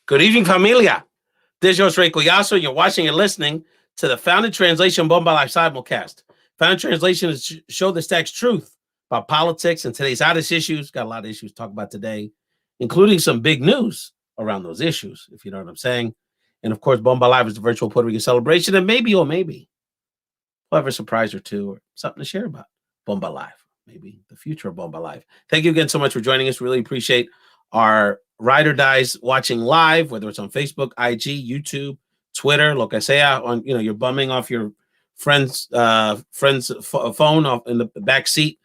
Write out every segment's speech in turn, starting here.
Good evening, familia. This is yours, Ray Collazo. You're watching and listening to the Found in Translation Bomba Live simulcast. Found in Translation is a show that stacks truth about politics and today's hottest issues. Got a lot of issues to talk about today, including some big news around those issues, if you know what I'm saying. And of course, Bomba Live is the virtual Puerto Rican celebration, and maybe we'll have a surprise or two or something to share about Bomba Live, maybe the future of Bomba Live. Thank you again so much for joining us. Really appreciate our ride or dies watching live, whether it's on Facebook, IG, YouTube, Twitter, lo que sea, on, you're bumming off your friend's phone off in the back seat.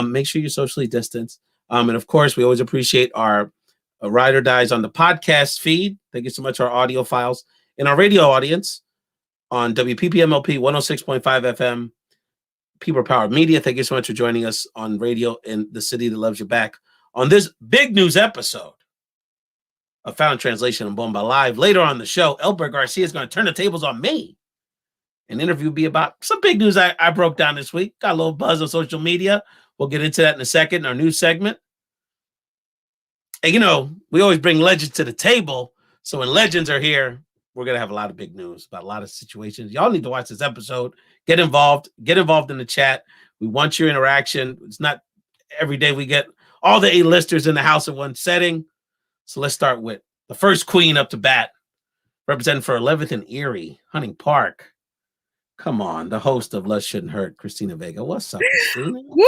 Make sure you're socially distanced. And of course, we always appreciate our ride or dies on the podcast feed. Thank you so much, our audio files, and our radio audience on WPPMLP 106.5 FM, People Powered Media. Thank you so much for joining us on radio in the city that loves you back on this big news episode of Found in Translation and Bomba Live. Later on the show, Elbert Garcia is going to turn the tables on me. An interview will be about some big news I broke down this week. Got a little buzz on social media. We'll get into that in a second in our news segment. And, we always bring legends to the table. So when legends are here, we're going to have a lot of big news about a lot of situations. Y'all need to watch this episode. Get involved in the chat. We want your interaction. It's not every day we get all the A-listers in the house in one setting. So let's start with the first queen up to bat, representing for 11th and Erie, Hunting Park. Come on, the host of Love Shouldn't Hurt, Christina Vega. What's up, Christina? Woo woo!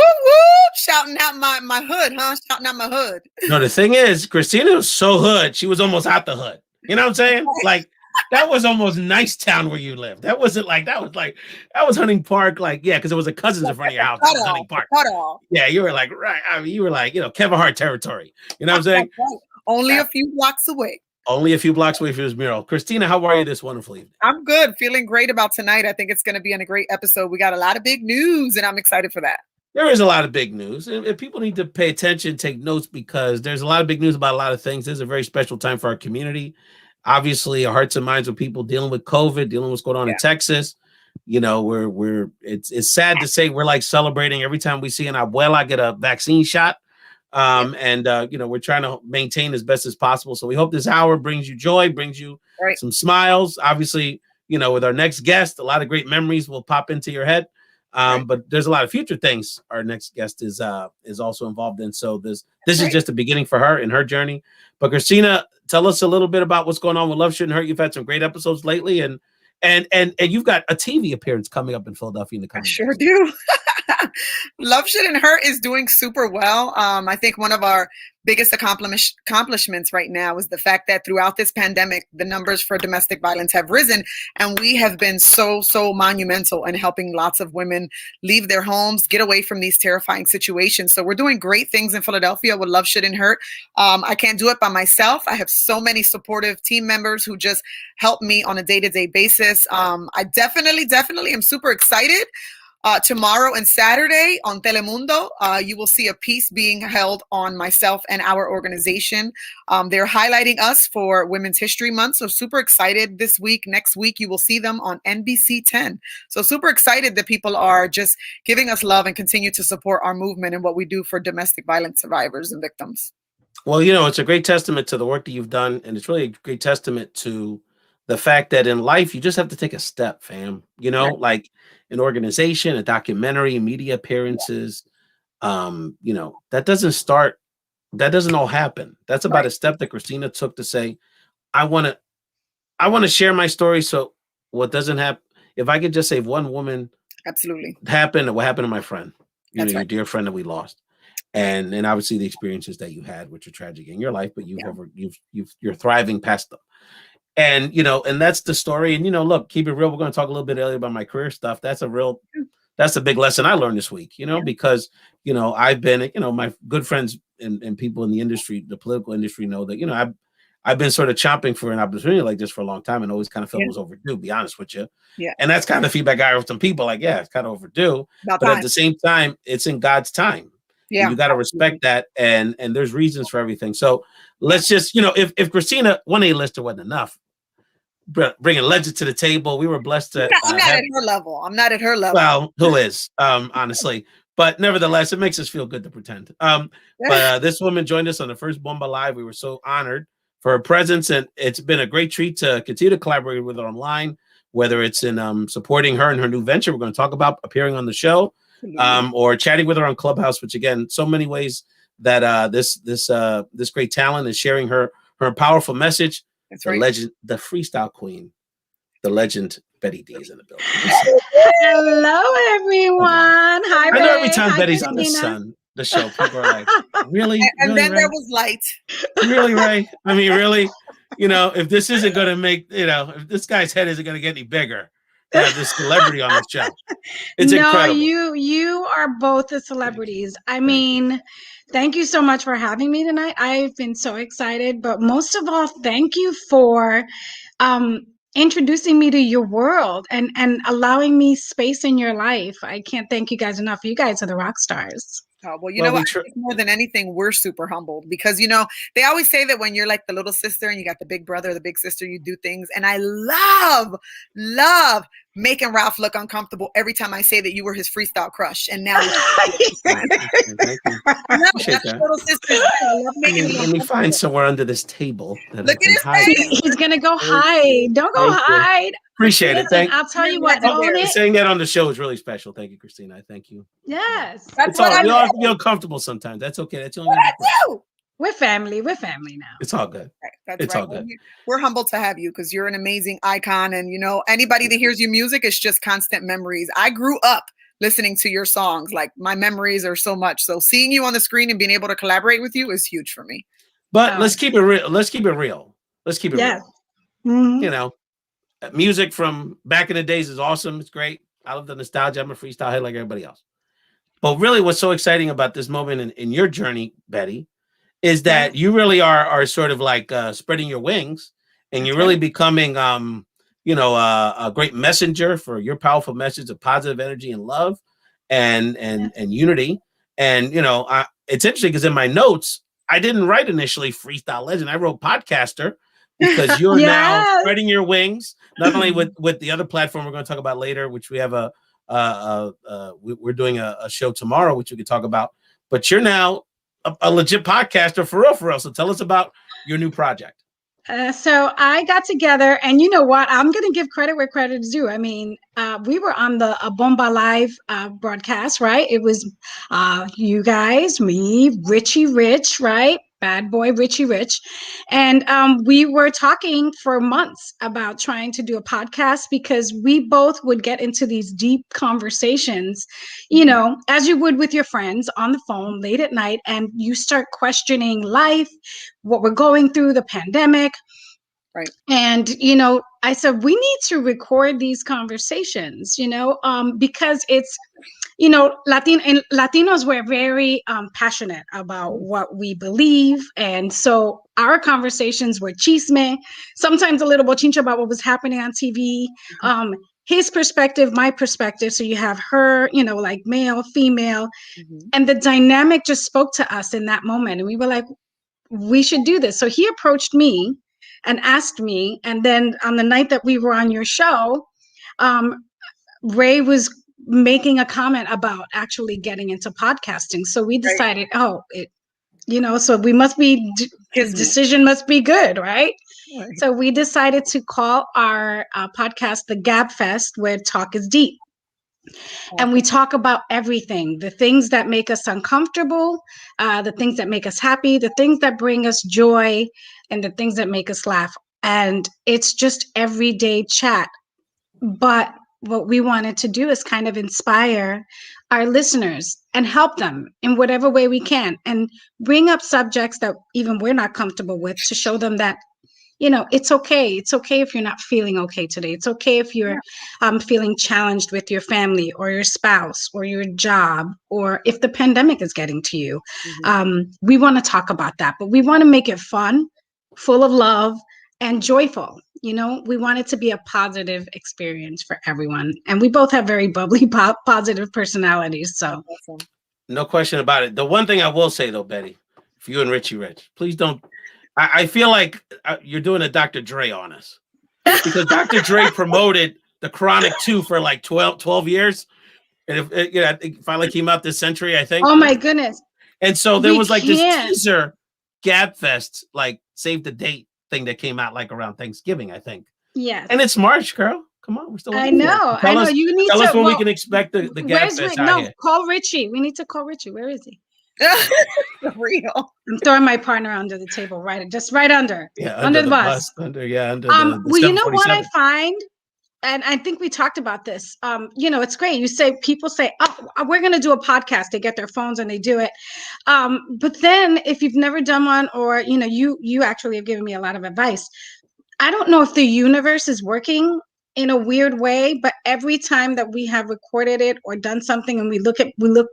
Shouting out my hood, huh? Shouting out my hood. No, the thing is, Christina was so hood, she was almost out the hood. You know what I'm saying? Like, that was almost Nice Town where you lived. That was Hunting Park. Like, yeah, because there was a Cousins in front of your house. That was Hunting Park. Yeah, you were like, right. I mean, you were like, Kevin Hart territory. You know what I'm saying? Only a few blocks away. Only a few blocks away from his mural. Christina, how are you this wonderful evening? I'm good. Feeling great about tonight. I think it's going to be a great episode. We got a lot of big news, and I'm excited for that. There is a lot of big news. And people need to pay attention, take notes, because there's a lot of big news about a lot of things. This is a very special time for our community. Obviously, our hearts and minds with people dealing with COVID, dealing with what's going on in Texas. It's sad to say we're like celebrating every time we see an abuela get a vaccine shot. We're trying to maintain as best as possible. So we hope this hour brings you joy, brings you some smiles. Obviously, with our next guest, a lot of great memories will pop into your head. But there's a lot of future things our next guest is also involved in. So this is just the beginning for her in her journey. But Christina, tell us a little bit about what's going on with Love Shouldn't Hurt. You've had some great episodes lately, and you've got a TV appearance coming up in Philadelphia in the coming years. Do. Love Shouldn't Hurt is doing super well. I think one of our biggest accomplishments right now is the fact that throughout this pandemic, the numbers for domestic violence have risen, and we have been so monumental in helping lots of women leave their homes, get away from these terrifying situations. So we're doing great things in Philadelphia with Love Shouldn't Hurt. I can't do it by myself. I have so many supportive team members who just help me on a day-to-day basis. I definitely am super excited. Tomorrow and Saturday on Telemundo, you will see a piece being held on myself and our organization. They're highlighting us for Women's History Month. So super excited this week. Next week, you will see them on NBC 10. So super excited that people are just giving us love and continue to support our movement and what we do for domestic violence survivors and victims. Well, it's a great testament to the work that you've done. And it's really a great testament to the fact that in life, you just have to take a step, fam. Like an organization, a documentary, media appearances, that doesn't all happen. That's about a step that Christina took to say, I want to share my story. So what doesn't happen, if I could just save one woman, absolutely what happened to my friend, your dear friend that we lost. And obviously the experiences that you had, which are tragic in your life, but you're thriving past them. And, and that's the story. And, look, keep it real. We're going to talk a little bit earlier about my career stuff. That's a big lesson I learned this week, because, I've been, my good friends and people in the industry, the political industry know that, I've been sort of chomping for an opportunity like this for a long time and always kind of felt it was overdue, to be honest with you. Yeah. And that's kind of the feedback I heard from some people like, it's kind of overdue. But at the same time, it's in God's time. Yeah. You got to respect that. And there's reasons for everything. So let's just, if Christina, one A-lister wasn't enough, bringing legend to the table, we were blessed to. I'm not at her level. I'm not at her level. Well, who is, honestly. But nevertheless, it makes us feel good to pretend. But this woman joined us on the first Bomba Live. We were so honored for her presence. And it's been a great treat to continue to collaborate with her online, whether it's in supporting her in her new venture we're going to talk about, appearing on the show, or chatting with her on Clubhouse, which again, so many ways that this great talent is sharing her powerful message. That's the right. legend, the freestyle queen, the legend Betty Dee is in the building. Hello, everyone. Hi, I know Ray. every time Hi, Betty's on Christina. the show, people are like, really? And Really, then Ray? there was light. Really, Ray? I mean, really? You know, if this isn't going to make, if this guy's head isn't going to get any bigger, to have this celebrity on the show. It's incredible. You are both the celebrities. I mean, thank you so much for having me tonight. I've been so excited, but most of all, thank you for introducing me to your world and allowing me space in your life. I can't thank you guys enough. You guys are the rock stars. Oh, well, you know what? I think more than anything, we're super humbled because, they always say that when you're like the little sister and you got the big brother, the big sister, you do things. And I love making Ralph look uncomfortable every time I say that you were his freestyle crush. And now little sister, I love making let me find somewhere under this table that Look I can at hide. He's gonna go hide. Don't go hide. Appreciate it. Listen, I'll tell you what. Saying that on the show is really special. Thank you, Christina. I thank you. Yes, that's we all have to be uncomfortable sometimes. That's okay. That's only. We're family. We're family now. It's all good. That's it's right. all good. We're humbled to have you because you're an amazing icon, and anybody that hears your music is just constant memories. I grew up listening to your songs. Like my memories are so much. So seeing you on the screen and being able to collaborate with you is huge for me. But let's keep it real. Let's keep it real. Mm-hmm. Music from back in the days is awesome. It's great. I love the nostalgia. I'm a freestyle head like everybody else. But really what's so exciting about this moment in your journey, Betty, is that you really are sort of like spreading your wings, and you're really becoming a great messenger for your powerful message of positive energy and love and unity. And it's interesting because in my notes I didn't write initially freestyle legend. I wrote podcaster because you're now spreading your wings, not only with the other platform we're going to talk about later, which we have we're doing a show tomorrow, which we could talk about, but you're now a legit podcaster for real. So tell us about your new project. So I got together, and you know what? I'm going to give credit where credit is due. I mean, we were on the Bomba Live broadcast, right? It was you guys, me, Richie Rich, right? Bad boy Richie Rich. And we were talking for months about trying to do a podcast because we both would get into these deep conversations, as you would with your friends on the phone late at night, and you start questioning life, what we're going through, the pandemic. Right. And, I said, we need to record these conversations, because it's, Latinos were very passionate about what we believe. And so our conversations were chisme, sometimes a little bochincha about what was happening on TV, his perspective, my perspective. So you have her, like male, female, and the dynamic just spoke to us in that moment. And we were like, we should do this. So he approached me and asked me. And then on the night that we were on your show, Ray was making a comment about actually getting into podcasting. So we decided, so we must be, his decision must be good, right? So we decided to call our podcast the Gab Fest, where talk is deep. And we talk about everything, the things that make us uncomfortable, the things that make us happy, the things that bring us joy, and the things that make us laugh. And it's just everyday chat. But what we wanted to do is kind of inspire our listeners and help them in whatever way we can, and bring up subjects that even we're not comfortable with, to show them that, it's okay. It's okay if you're not feeling okay today. It's okay if you're feeling challenged with your family or your spouse or your job, or if the pandemic is getting to you. We want to talk about that, but we want to make it fun, full of love, and joyful. We want it to be a positive experience for everyone. And we both have very bubbly, positive personalities. So no question about it. The one thing I will say though, Betty, for you and Richie Rich, please don't, I feel like you're doing a Dr. Dre on us, because Dr. Dre promoted the Chronic 2 for like 12 years. And it finally came out this century, I think. Oh my goodness. And so there was like this teaser Gab Fest, like save the date thing that came out like around Thanksgiving, I think. Yes. And it's March, girl. Come on, we're still. I know. I know. You need tell to us when we can expect the Gab Fest out here. Call Richie. We need to call Richie. Where is he? For real. I'm throwing my partner under the table, just right under. Yeah, under the bus. Under the well, you know what I find? And I think we talked about this. It's great. People say, oh, we're going to do a podcast. They get their phones and they do it. But then if you've never done one, or, you actually have given me a lot of advice. I don't know if the universe is working in a weird way, but every time that we have recorded it or done something and we look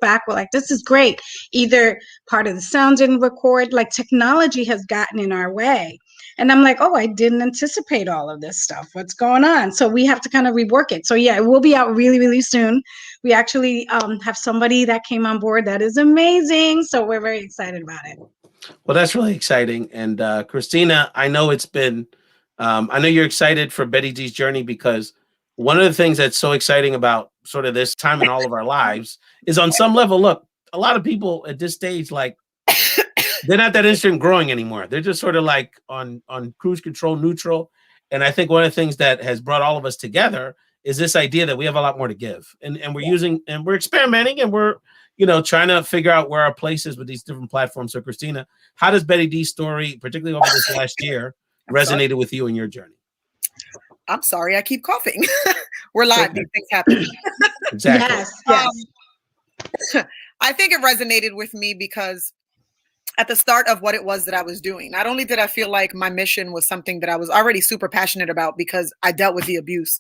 back, we're like, this is great. Either part of the sound didn't record, like technology has gotten in our way. And I'm like, oh, I didn't anticipate all of this stuff. What's going on? So we have to kind of rework it. So yeah, it will be out really, really soon. We actually have somebody that came on board that is amazing. So we're very excited about it. Well, that's really exciting. And Christina, I know it's been, I know you're excited for Betty Dee's journey, because one of the things that's so exciting about sort of this time in all of our lives is, on some level, look, a lot of people at this stage, like, they're not that interested in growing anymore. They're just sort of like on cruise control, neutral. And I think one of the things that has brought all of us together is this idea that we have a lot more to give. And we're experimenting, and we're, trying to figure out where our place is with these different platforms. So Christina, how does Betty Dee's story, particularly over this last year, resonated with you in your journey? I'm sorry, I keep coughing. We're live. These things happen. Exactly. Yes. I think it resonated with me because at the start of what it was that I was doing, not only did I feel like my mission was something that I was already super passionate about because I dealt with the abuse,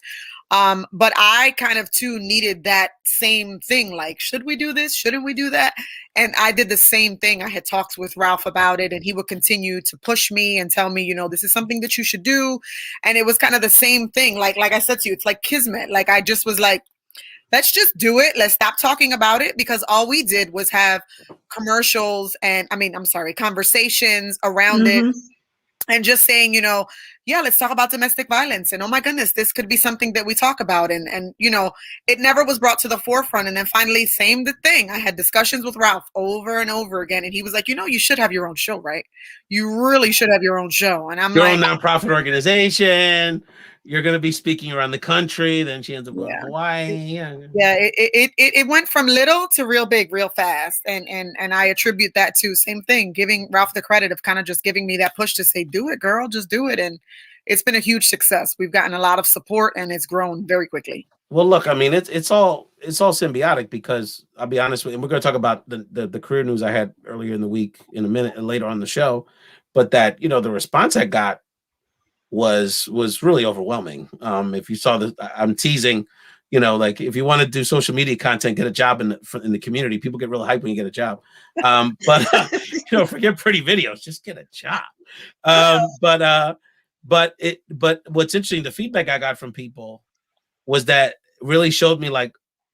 but I kind of too needed that same thing. Like, should we do this? Shouldn't we do that? And I did the same thing. I had talks with Ralph about it, and he would continue to push me and tell me, this is something that you should do. And it was kind of the same thing. Like I said to you, it's like kismet. Like, I just was like, let's just do it. Let's stop talking about it, because all we did was have conversations around it, and just saying, let's talk about domestic violence. And oh my goodness, this could be something that we talk about. And it never was brought to the forefront. And then finally, same thing. I had discussions with Ralph over and over again. And he was like, you should have your own show, right? You really should have your own show. And I'm your like, own nonprofit organization. You're going to be speaking around the country. Then she ends up going to Hawaii. Yeah. It went from little to real big, real fast. And I attribute that to same thing, giving Ralph the credit of kind of just giving me that push to say, do it, girl, just do it. And it's been a huge success. We've gotten a lot of support, and it's grown very quickly. Well, look, I mean, it's all symbiotic, because I'll be honest with you, and we're going to talk about the career news I had earlier in the week in a minute and later on the show, but that, the response I got was really overwhelming. If you saw I'm teasing, like, if you want to do social media content, get a job in the community. People get real hyped when you get a job. But forget pretty videos, just get a job. But what's interesting, the feedback I got from people was that really showed me, like,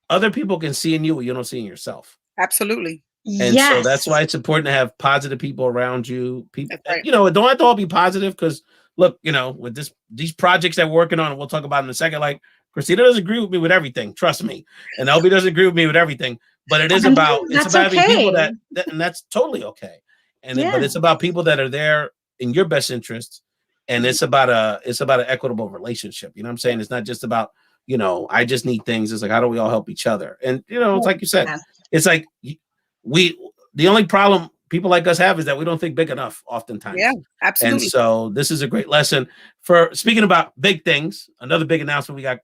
other people can see in you what you don't see in yourself. Absolutely. And so that's why it's important to have positive people around you. People, right. Don't have to all be positive, because look, with these projects that we're working on, and we'll talk about in a second, like, Christina doesn't agree with me with everything. Trust me. And LB doesn't agree with me with everything. But it is about having people that, and that's totally okay. But it's about people that are there in your best interest. And it's about an equitable relationship. You know what I'm saying? It's not just about, I just need things. It's like, how do we all help each other? And, it's like you said, it's like the only problem people like us have is that we don't think big enough oftentimes. Yeah, absolutely. And so this is a great lesson for speaking about big things. Another big announcement we got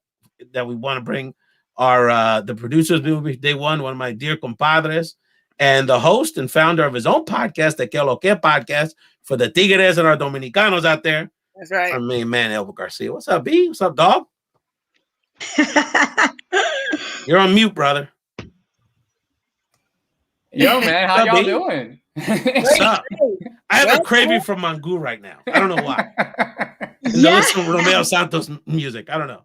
that we want to bring are the producers will be day one of my dear compadres, and the host and founder of his own podcast, the Que Lo Que podcast, for the Tigres and our Dominicanos out there. That's right. I mean, man, Elbert Garcia. What's up, B? What's up, dog? You're on mute, brother. Yo, man, how y'all doing? What's up? I have a craving for Mangu right now. I don't know why. Listen to Romeo Santos music. I don't know.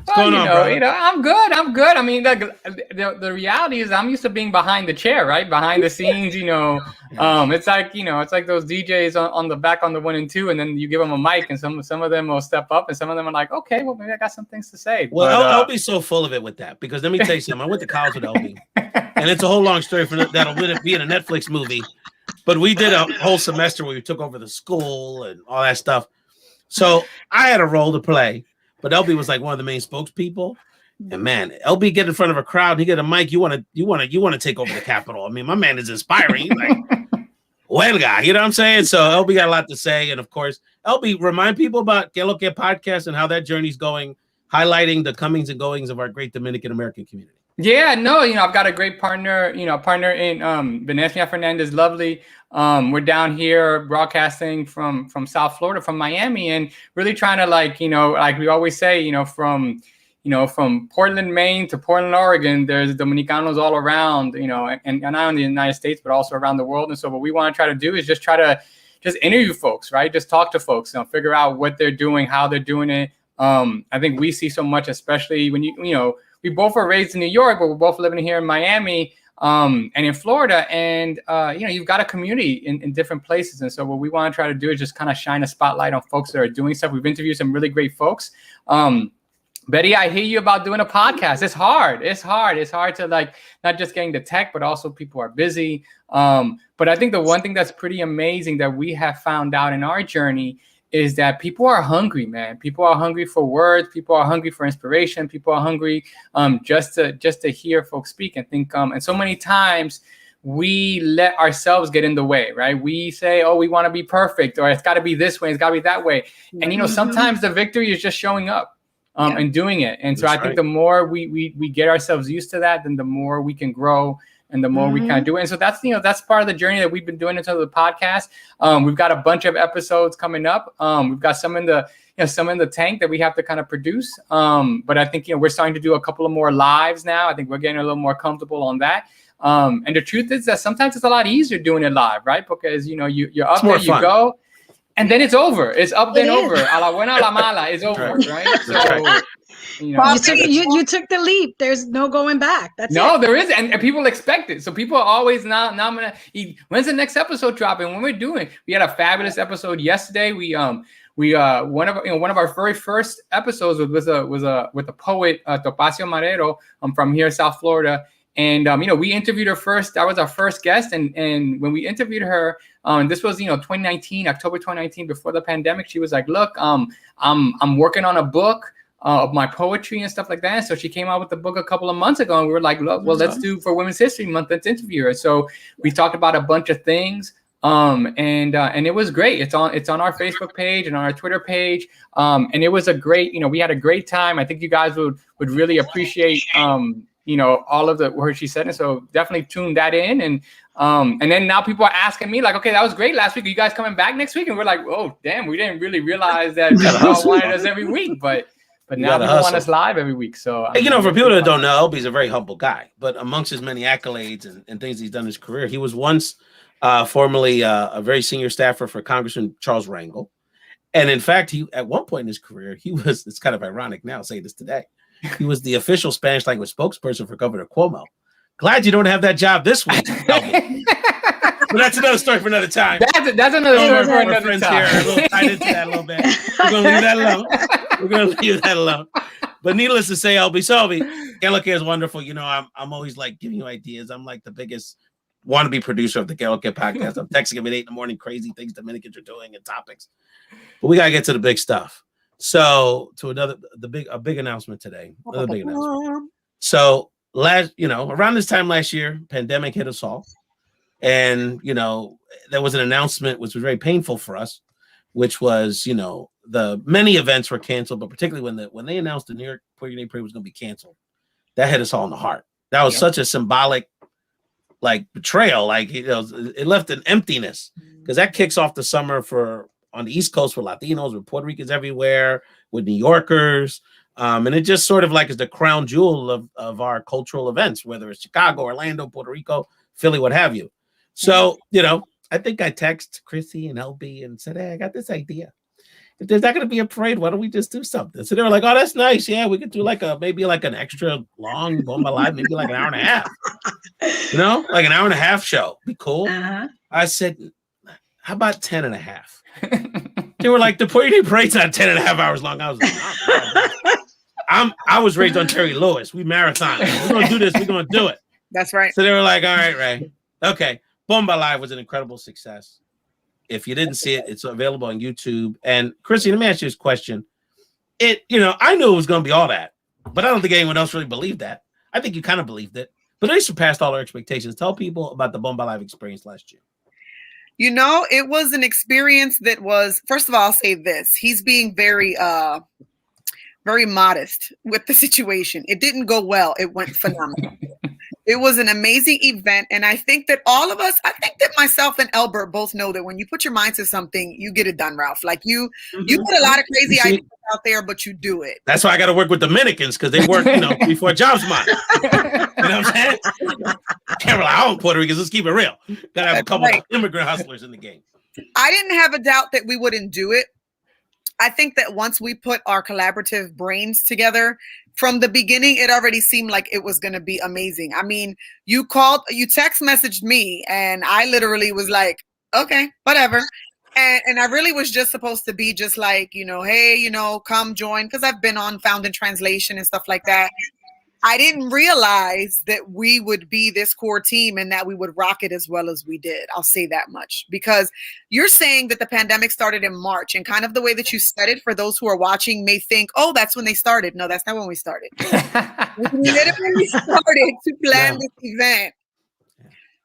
What's going on, bro? I'm good. I mean, the reality is I'm used to being behind the chair, right? Behind the scenes, it's like those DJs on the back on the 1 and 2, and then you give them a mic, and some of them will step up, and some of them are like, okay, well, maybe I got some things to say. Well, I'll be so full of it with that, because let me tell you something. I went to college with LB, and it's a whole long story that'll be in a Netflix movie. But we did a whole semester where we took over the school and all that stuff. So I had a role to play, but LB was like one of the main spokespeople. And man, LB get in front of a crowd, he get a mic. You want to take over the Capitol. I mean, my man is inspiring. He's like, well, guy, you know what I'm saying? So LB got a lot to say, and of course, LB, remind people about Que Lo Que podcast and how that journey's going, highlighting the comings and goings of our great Dominican American community. Yeah, no, I've got a great partner in Venecia Fernandez, lovely. We're down here broadcasting from South Florida, from Miami, and really trying to like we always say, from Portland, Maine to Portland, Oregon, there's Dominicanos all around, and not only in the United States, but also around the world. And so what we want to try to do is just interview folks, right? Just talk to folks, figure out what they're doing, how they're doing it. I think we see so much, especially when we both were raised in New York, but we're both living here in Miami and in Florida. And, you've got a community in different places. And so what we want to try to do is just kind of shine a spotlight on folks that are doing stuff. We've interviewed some really great folks. Betty, I hear you about doing a podcast. It's hard. It's hard to like, not just getting the tech, but also people are busy. But I think the one thing that's pretty amazing that we have found out in our journey is that people are hungry, man. People are hungry for words. People are hungry for inspiration. People are hungry just to hear folks speak and think. And so many times we let ourselves get in the way, right? We say, oh, we want to be perfect, or it's got to be this way, it's got to be that way. And, sometimes the victory is just showing up and doing it. And so I think the more we get ourselves used to that, then the more we can grow and the more we kind of do it. And so that's, that's part of the journey that we've been doing in terms of the podcast. We've got a bunch of episodes coming up. We've got some in the tank that we have to kind of produce. But I think, we're starting to do a couple of more lives now. I think we're getting a little more comfortable on that. And the truth is that sometimes it's a lot easier doing it live, right? Because, you're up there, you go, and then it's over. It's up then over. A la buena, a la mala, it's over, right? So, you took the leap. There's no going back. There is, and people expect it. So people are always now I'm gonna eat. When's the next episode dropping? When we're doing, we had a fabulous episode yesterday. We one of our very first episodes was with the poet Topacio Marrero from here in South Florida. And, we interviewed her first. That was our first guest. And when we interviewed her, this was, 2019, October 2019, before the pandemic, she was like, look, I'm working on a book of my poetry and stuff like that. So she came out with the book a couple of months ago, and we were like, look, well, let's do for Women's History Month, let's interview her. So we talked about a bunch of things. And it was great. It's on our Facebook page and on our Twitter page. And it was a great, we had a great time. I think you guys would really appreciate, all of the words she said. And so definitely tune that in. And then now people are asking me like, okay, that was great last week. Are you guys coming back next week? And we're like, oh, damn, we didn't really realize that y'all wanted us every week. But now people want us live every week. So, for people that don't know, LB's a very humble guy. But amongst his many accolades and things he's done in his career, he was once formerly a very senior staffer for Congressman Charles Rangel. And in fact, he at one point in his career, it's kind of ironic now saying this today, he was the official Spanish language spokesperson for Governor Cuomo. Glad you don't have that job this week. But that's another story for another time. That's another story for another friends time. Here are a little tied into that a little bit. We're going to leave that alone. But needless to say, LB, Que Lo Que is wonderful. I'm always like giving you ideas. I'm like the biggest wannabe producer of the Que Lo Que podcast. I'm texting him at 8 a.m, crazy things Dominicans are doing and topics. But we got to get to the big stuff. So to a big announcement today. Another big announcement. So around this time last year, pandemic hit us all. And, there was an announcement which was very painful for us, which was, the many events were canceled, but particularly when they announced the New York Puerto Rico Parade was going to be canceled, that hit us all in the heart. That was such a symbolic, betrayal. It left an emptiness because that kicks off the summer on the East Coast for Latinos, with Puerto Ricans everywhere, with New Yorkers. And it just sort of is the crown jewel of our cultural events, whether it's Chicago, Orlando, Puerto Rico, Philly, what have you. So, I think I texted Chrissy and LB and said, hey, I got this idea. If there's not going to be a parade, why don't we just do something? So they were like, oh, that's nice. Yeah, we could do maybe an extra long Bomba Live, maybe an hour and a half. An hour and a half show. Be cool. Uh-huh. I said, how about 10 and a half? They were like, the Puerto Rico Parade's not 10 and a half hours long. I was like, I was raised on Terry Lewis. We marathon. We're going to do this. We're going to do it. That's right. So they were like, all right, Ray. Okay. Bomba Live was an incredible success. If you didn't see it, it's available on YouTube. And Chrissy, let me ask you this question. I knew it was going to be all that, but I don't think anyone else really believed that. I think you kind of believed it, but they surpassed all our expectations. Tell people about the Bomba Live experience last year. It was an experience that was, first of all, I'll say this. He's being very, very modest with the situation. It didn't go well. It went phenomenal. It was an amazing event. And I think that I think that myself and Elbert both know that when you put your mind to something, you get it done, Ralph. Like you put a lot of crazy ideas out there, but you do it. That's why I got to work with Dominicans because they work, before jobs mine. You know what I'm saying? Can't rely on Puerto Ricans. Let's keep it real. Got to have a couple of immigrant hustlers in the game. I didn't have a doubt that we wouldn't do it. I think that once we put our collaborative brains together, from the beginning, it already seemed like it was going to be amazing. I mean, you text messaged me, and I literally was like, okay, whatever. And I really was just supposed to be just like, hey, come join, because I've been on Found in Translation and stuff like that. I didn't realize that we would be this core team and that we would rock it as well as we did. I'll say that much, because you're saying that the pandemic started in March, and kind of the way that you said it, for those who are watching may think, oh, that's when they started. No, that's not when we started. We literally started to plan this event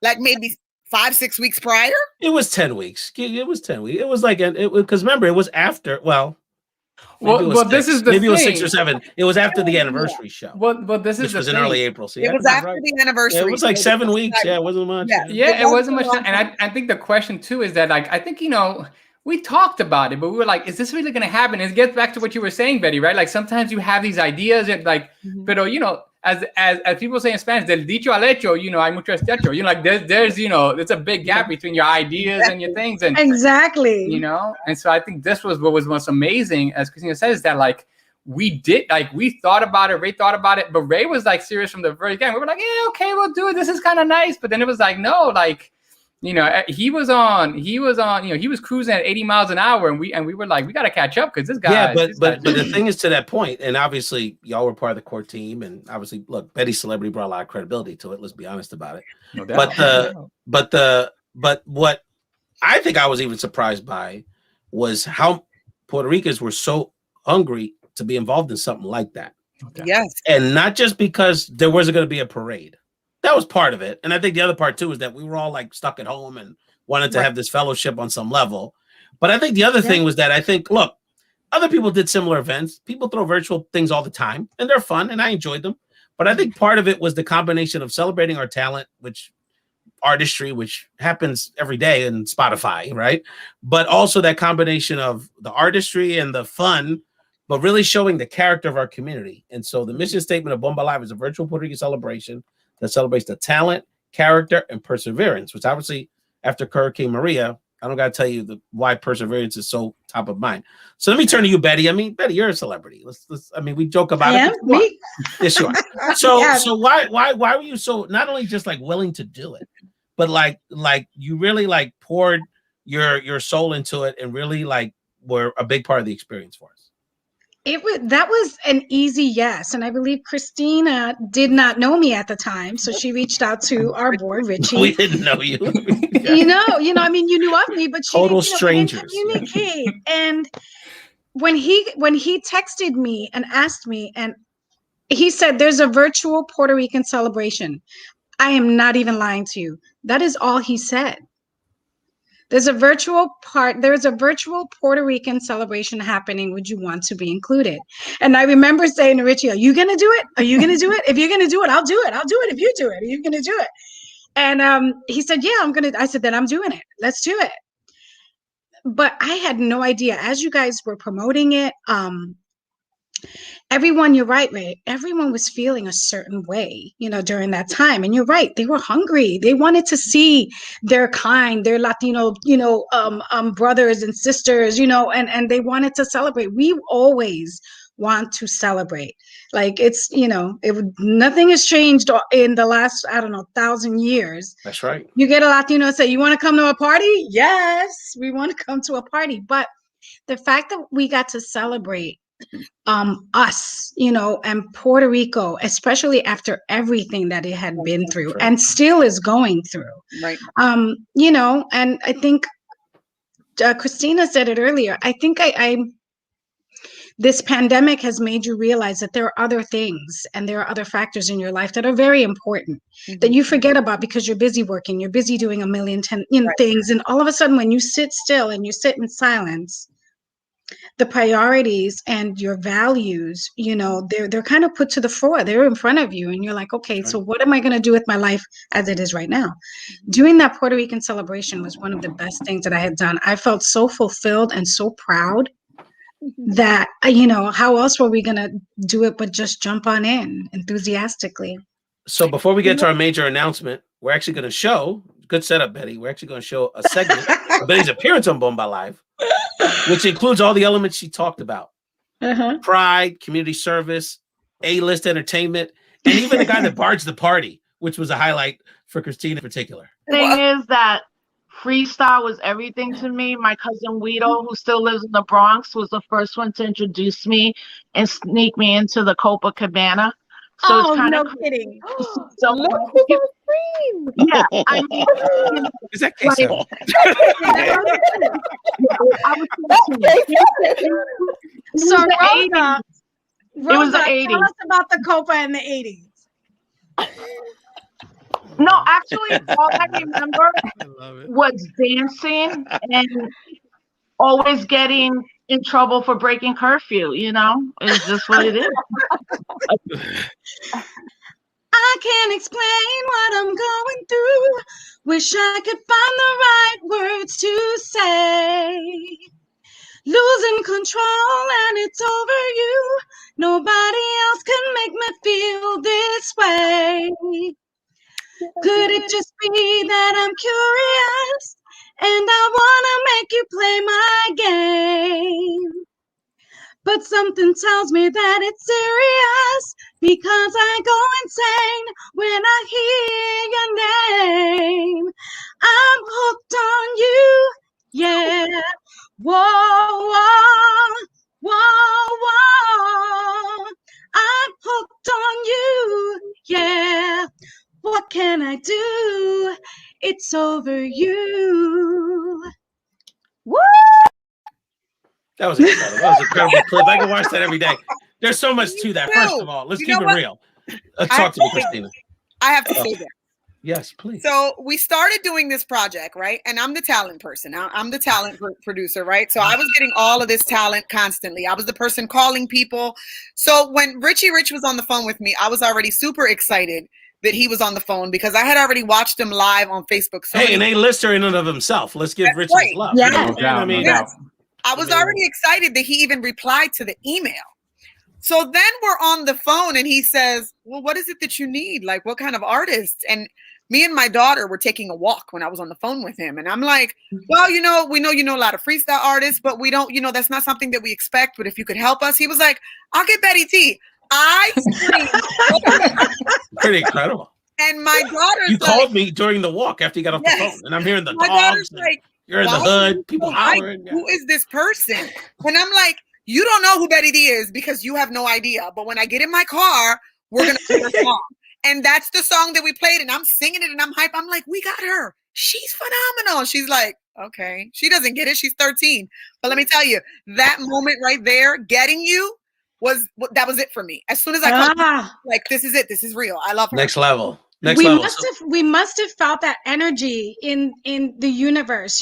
like maybe 5-6 weeks prior. It was 10 weeks. It was 10 weeks. It was like, because remember, it was after, this is the maybe thing. It was 6 or 7. It was after the anniversary show. But this which is the was thing. in early April. So it was after the anniversary. It was like 7 weeks. Yeah, it wasn't much. Yeah, it wasn't much time. And I think the question too is that, like, I think we talked about it, but we were like, is this really going to happen? And it gets back to what you were saying, Betty, right? Like sometimes you have these ideas and like, pero as people say in Spanish, del dicho al hecho, hay mucho estecho. Like there's it's a big gap between your ideas and your things. And exactly. And so I think this was what was most amazing, as Christina says, is that like we thought about it, Ray thought about it, but Ray was like serious from the very beginning. We were like, yeah, okay, we'll do it. This is kind of nice. But then it was like, no, like, he was cruising at 80 miles an hour, and we were like, we got to catch up because this guy. Yeah, but the thing is, to that point, and obviously y'all were part of the core team, and obviously, look, Betty's celebrity brought a lot of credibility to it. Let's be honest about it. No doubt. But what I think I was even surprised by was how Puerto Ricans were so hungry to be involved in something like that. No Yes, and not just because there wasn't going to be a parade. That was part of it. And I think the other part too is that we were all like stuck at home and wanted to have this fellowship on some level. But I think the other thing was that look, other people did similar events. People throw virtual things all the time and they're fun and I enjoyed them. But I think part of it was the combination of celebrating our talent, artistry, which happens every day in Spotify, right? But also that combination of the artistry and the fun, but really showing the character of our community. And so the mission statement of Bomba Live is a virtual Puerto Rican celebration that celebrates the talent, character, and perseverance, which obviously after Hurricane Maria, I don't got to tell you why perseverance is so top of mind. So let me turn to you, Betty. I mean, Betty, you're a celebrity. We joke about it. Me? Yes, you are. So why were you so not only just like willing to do it, but like you really like poured your soul into it and really like were a big part of the experience for us? That was an easy yes. And I believe Christina did not know me at the time. So she reached out to our boy, Richie. We didn't know you. I mean, you knew of me, but she total didn't, strangers. Communicate. And when he texted me and asked me, and he said, there's a virtual Puerto Rican celebration. I am not even lying to you. That is all he said. There's a virtual Puerto Rican celebration happening. Would you want to be included? And I remember saying to Richie, are you going to do it? Are you going to do it? If you're going to do it, I'll do it. I'll do it if you do it. Are you going to do it? And he said, yeah, I'm going to. I said, then I'm doing it. Let's do it. But I had no idea. As you guys were promoting it, everyone, you're right, Ray. Everyone was feeling a certain way, during that time. And you're right. They were hungry. They wanted to see their kind, their Latino, brothers and sisters, and they wanted to celebrate. We always want to celebrate. Like it's, nothing has changed in the last, 1,000 years. That's right. You get a Latino say, you want to come to a party? Yes, we want to come to a party. But the fact that we got to celebrate us, and Puerto Rico, especially after everything that it had been through and still is going through. Right. And I think Christina said it earlier. I think this pandemic has made you realize that there are other things and there are other factors in your life that are very important that you forget about because you're busy working, you're busy doing a million things. And all of a sudden, when you sit still and you sit in silence, the priorities and your values, they're kind of put to the fore. They're in front of you. And you're like, okay, so what am I going to do with my life as it is right now? Doing that Puerto Rican celebration was one of the best things that I had done. I felt so fulfilled and so proud that, how else were we going to do it but just jump on in enthusiastically? So before we get to our major announcement, we're actually going to show, good setup, Betty. We're actually going to show a segment of Betty's appearance on Bomba Live, which includes all the elements she talked about. Pride, community service, A-list entertainment, and even the guy that barged the party, which was a highlight for Christina in particular. Thing is that freestyle was everything to me. My cousin Guido, who still lives in the Bronx, was the first one to introduce me and sneak me into the Copacabana. So it's kind of kidding. So yeah, I mean, is that queso? So Rosa, it was the 80s. Tell us about the Copa in the 80s. No, actually, all I remember was dancing and always getting in trouble for breaking curfew. It's just what it is. I can't explain what I'm going through. Wish I could find the right words to say. Losing control and it's over you. Nobody else can make me feel this way. Could it just be that I'm curious and I wanna make you play my game? But something tells me that it's serious because I go insane when I hear your name. I'm hooked on you, yeah. Whoa, whoa, whoa, whoa. I'm hooked on you, yeah. What can I do? It's over you. Woo! That was incredible. That was an incredible clip. I can watch that every day. There's so much to that. First of all, let's keep it real. Talk to me, Christina. I have to say that. Yes, please. So we started doing this project, right? And I'm the talent person. I'm the talent producer, right? So I was getting all of this talent constantly. I was the person calling people. So when Richie Rich was on the phone with me, I was already super excited that he was on the phone because I had already watched him live on Facebook. So an A-lister in and of himself. Let's give Richie his love. Yeah. I was already excited that he even replied to the email. So then we're on the phone and he says, well, what is it that you need? Like, what kind of artists? And me and my daughter were taking a walk when I was on the phone with him. And I'm like, well, we know you know a lot of freestyle artists, but we don't, that's not something that we expect. But if you could help us, he was like, I'll get Betty Dee. I screamed. Pretty incredible. And my daughter's called me during the walk after you got off the phone. And I'm hearing the dogs. Like, you're in the hood, people hollering. Who is this person? And I'm like, you don't know who Betty Dee is because you have no idea. But when I get in my car, we're going to sing a song. And that's the song that we played. And I'm singing it and I'm hype. I'm like, we got her. She's phenomenal. She's like, okay. She doesn't get it. She's 13. But let me tell you, that moment right there, getting you, was it for me. As soon as I like, this is it. This is real. I love her. Next level. We must have felt that energy in the universe,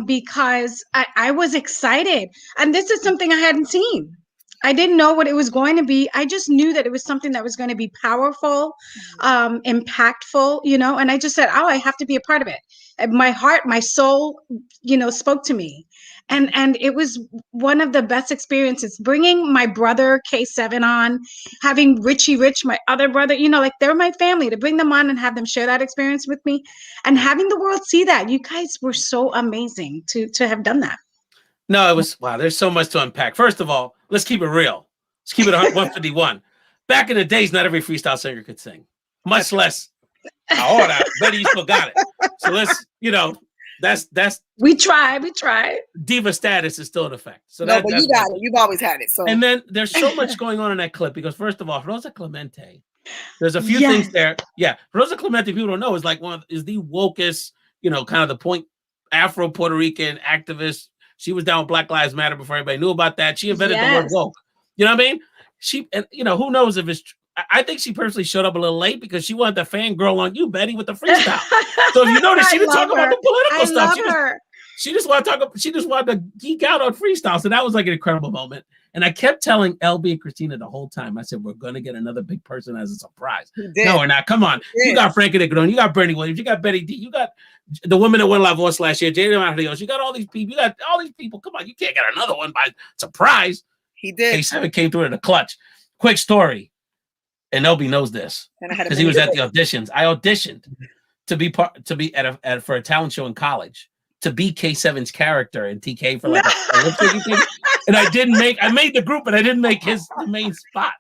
because I was excited. And this is something I hadn't seen. I didn't know what it was going to be. I just knew that it was something that was going to be powerful, impactful, and I just said, I have to be a part of it. And my heart, my soul, spoke to me. And it was one of the best experiences, bringing my brother K7 on, having Richie Rich, my other brother, they're my family, to bring them on and have them share that experience with me and having the world see that. You guys were so amazing to have done that. No, it was, wow, there's so much to unpack. First of all, let's keep it real. Let's keep it 151. Back in the days, not every freestyle singer could sing, much less ahora. Betty, you still got it. So let's, That's we tried. diva status is still in effect. So no, but you got it. You've always had it. So and then there's so much going on in that clip because first of all, Rosa Clemente. There's a few things there. Yeah, Rosa Clemente, people don't know, is like is the wokest, kind of the point Afro Puerto Rican activist. She was down with Black Lives Matter before everybody knew about that. She invented the word woke. You know what I mean? Who knows if it's I think she personally showed up a little late because she wanted the fangirl on you, Betty, with the freestyle. So if you notice, she didn't talk about the political stuff. She just wanted to talk. She just wanted to geek out on freestyle. So that was like an incredible moment. And I kept telling LB and Christina the whole time. I said, we're going to get another big person as a surprise. No, we're not. Come on. You got Frankie Negron. You got Bernie Williams. You got Betty Dee. You got the woman that won La Voz last year, Jada Marios. You got all these people. You got all these people. Come on. You can't get another one by surprise. He did. K7 came through in the clutch. Quick story. And LB knows this because he was at the auditions. I auditioned for a talent show in college to be K7's character in TK for like a lip syncing thing. And I made the group, but I didn't make the main spot.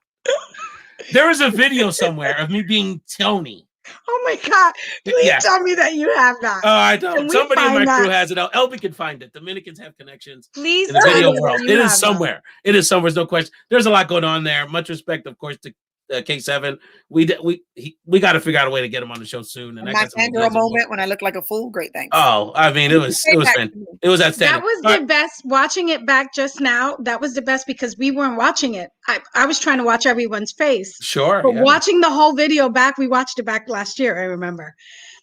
There is a video somewhere of me being Tony. Oh my God. Please tell me that you have that. Oh, I don't. Somebody in my crew has it. LB can find it. Dominicans have connections. Please in the video world. It is somewhere. It is somewhere. There's no question. There's a lot going on there. Much respect, of course, to K7. We got to figure out a way to get him on the show soon. And my fangirl moment when I looked like a fool. Great, thanks. Oh, I mean, it was outstanding. That was the best. Watching it back just now, that was the best because we weren't watching it. I was trying to watch everyone's face. Sure. But watching the whole video back, we watched it back last year. I remember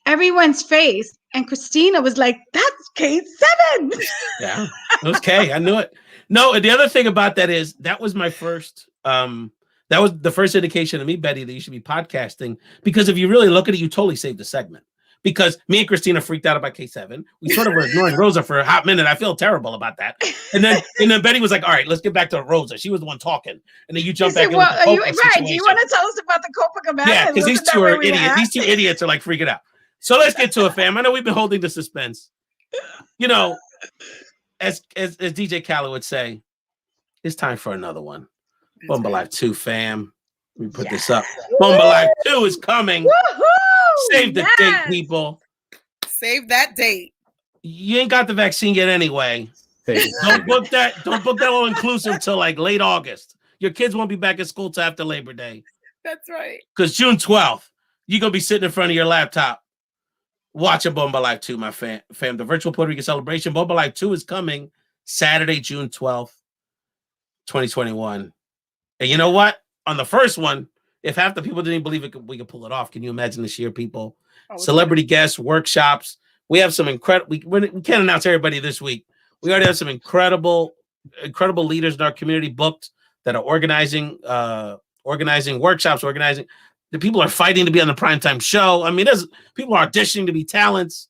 everyone's face, and Christina was like, "That's K7." Yeah, it was K. I knew it. No, and the other thing about that is that was my first. That was the first indication to me, Betty, that you should be podcasting. Because if you really look at it, you totally saved the segment. Because me and Christina freaked out about K7. We sort of were ignoring Rosa for a hot minute. I feel terrible about that. And then Betty was like, all right, let's get back to Rosa. She was the one talking. And then you jump back in with the Copa situation. Do you want to tell us about the Copacabana? Yeah, because these two are idiots. These two idiots are like freaking out. So let's get to it, fam. I know we've been holding the suspense. As DJ Khaled would say, it's time for another one. Bomba Live 2, fam. Let me put this up. Bomba Live 2 is coming. Woohoo! Save the date, people. Save that date. You ain't got the vaccine yet anyway. Don't book that all inclusive till like late August. Your kids won't be back at school till after Labor Day. That's right. Because June 12th, you're going to be sitting in front of your laptop watching Bomba Live 2, my fam. The virtual Puerto Rican celebration. Bomba Live 2 is coming Saturday, June 12th, 2021. And you know what? On the first one, if half the people didn't believe we could pull it off, can you imagine this year, people? Celebrity guests, workshops. We have some incredible. We can't announce everybody this week. We already have some incredible leaders in our community booked that are organizing workshops, organizing. The people are fighting to be on the primetime show. I mean, people are auditioning to be talents.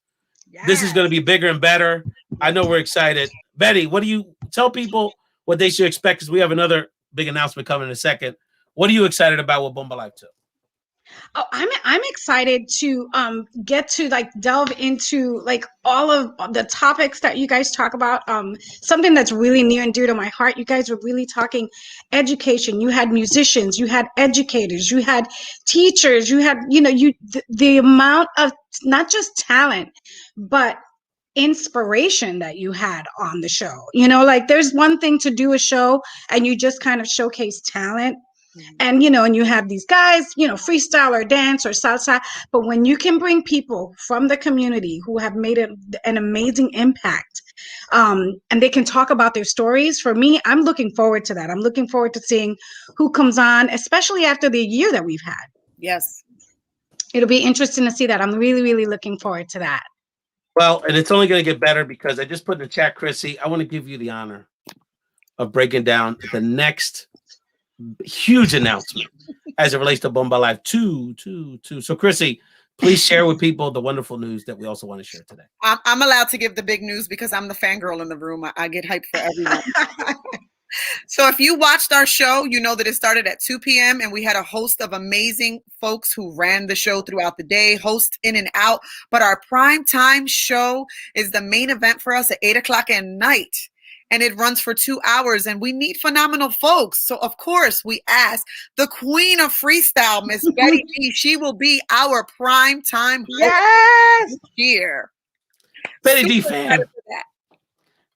Yes. This is going to be bigger and better. I know we're excited. Betty, what do you tell people what they should expect? Because we have another big announcement coming in a second. What are you excited about with Bomba Live 2? Oh, I'm excited to get to delve into all of the topics that you guys talk about. Something that's really near and dear to my heart. You guys were really talking education. You had musicians, you had educators, you had teachers, you had the amount of not just talent, but inspiration that you had on the show. There's one thing to do a show and you just kind of showcase talent. And, and you have these guys, freestyle or dance or salsa. But when you can bring people from the community who have made an amazing impact and they can talk about their stories, for me, I'm looking forward to that. I'm looking forward to seeing who comes on, especially after the year that we've had. Yes. It'll be interesting to see that. I'm really, really looking forward to that. Well, and it's only going to get better because I just put in the chat, Chrissy, I want to give you the honor of breaking down the next huge announcement as it relates to Bomba Live 2. So, Chrissy, please share with people the wonderful news that we also want to share today. I'm allowed to give the big news because I'm the fangirl in the room. I get hyped for everyone. So if you watched our show, you know that it started at 2 p.m. and we had a host of amazing folks who ran the show throughout the day, host in and out. But our prime time show is the main event for us at 8 o'clock at night. And it runs for 2 hours, and we need phenomenal folks. So, of course, we asked the queen of freestyle, Miss Betty Dee. She will be our prime time host this year. Betty Super Dee excited fan. for that.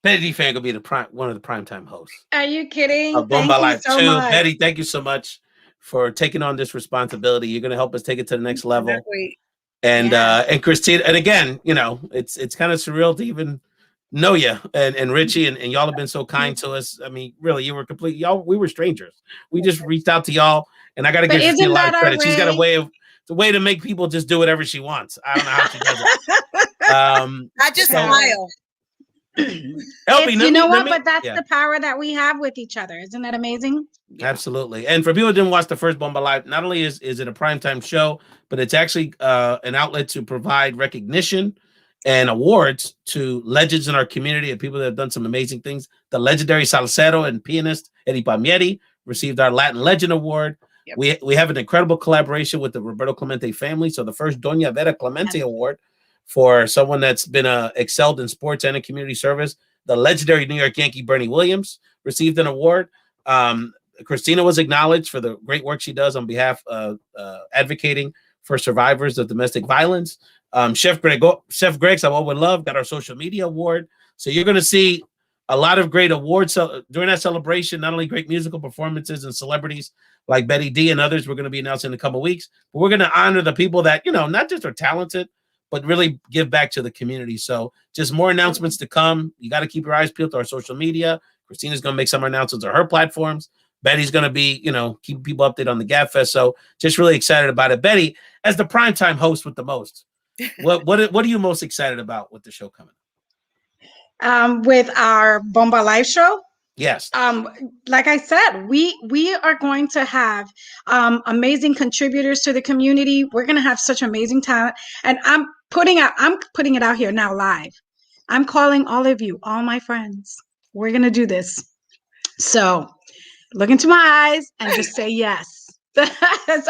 Betty Dee fan gonna be one of the primetime hosts. Are you kidding? Of Bomba Thank you Live so 2. much. Betty, thank you so much for taking on this responsibility. You're gonna help us take it to the next level. Exactly. And Christina, and again, you know, it's kind of surreal to even know you and Richie and y'all have been so kind to us. I mean, really, you were we were strangers. We just reached out to y'all, and I gotta give Christina a lot of credit. She's got a way to make people just do whatever she wants. I don't know how she does it. I just smile. Elby, you know what? But that's the power that we have with each other. Isn't that amazing? Absolutely. And for people who didn't watch the first Bomba Live, not only is it a primetime show, but it's actually an outlet to provide recognition and awards to legends in our community and people that have done some amazing things. The legendary salsero and pianist Eddie Palmieri received our Latin Legend Award. Yep. We have an incredible collaboration with the Roberto Clemente family. So the first Doña Vera Clemente Award for someone that's been excelled in sports and in community service. The legendary New York Yankee Bernie Williams received an award. Christina was acknowledged for the great work she does on behalf of advocating for survivors of domestic violence. Chef Greg's I've Always Loved got our social media award. So you're going to see a lot of great awards during that celebration, not only great musical performances and celebrities like Betty Dee and others we're going to be announcing in a couple of weeks, but we're going to honor the people that, you know, not just are talented, but really give back to the community. So just more announcements to come. You got to keep your eyes peeled to our social media. Christina's going to make some announcements on her platforms. Betty's going to be, you know, keeping people updated on the Gab Fest. So just really excited about it. Betty, as the primetime host with the most, what are you most excited about with the show coming? With our Bomba Live show? Yes. Like I said, we are going to have amazing contributors to the community. We're going to have such amazing talent, and I'm putting it out here now live. I'm calling all of you, all my friends. We're going to do this. So look into my eyes and just say yes. So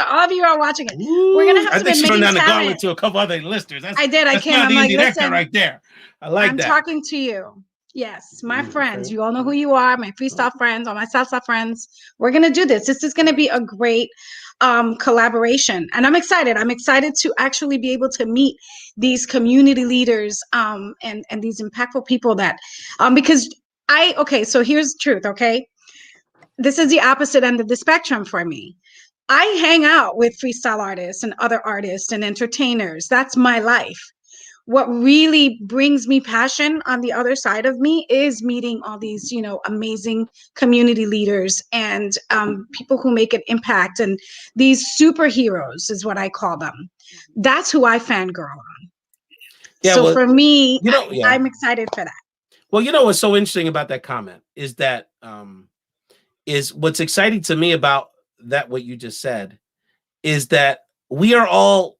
all of you are watching it. We're going to have I think she turned down the gauntlet to a couple other listeners. I did. I came. I'm like, listen, right there. I like I'm that. I'm talking to you. Yes, my friends. You all know who you are, my freestyle friends, all my salsa friends. We're going to do this. This is going to be a great collaboration. And I'm excited. I'm excited to actually be able to meet these community leaders and these impactful people that, because so here's the truth, okay? This is the opposite end of the spectrum for me. I hang out with freestyle artists and other artists and entertainers. That's my life. What really brings me passion on the other side of me is meeting all these, you know, amazing community leaders and people who make an impact. And these superheroes is what I call them. That's who I fangirl on. Yeah, so for me, you know, I'm excited for that. Well, you know what's so interesting about that comment is that is what's exciting to me about that, what you just said, is that we are all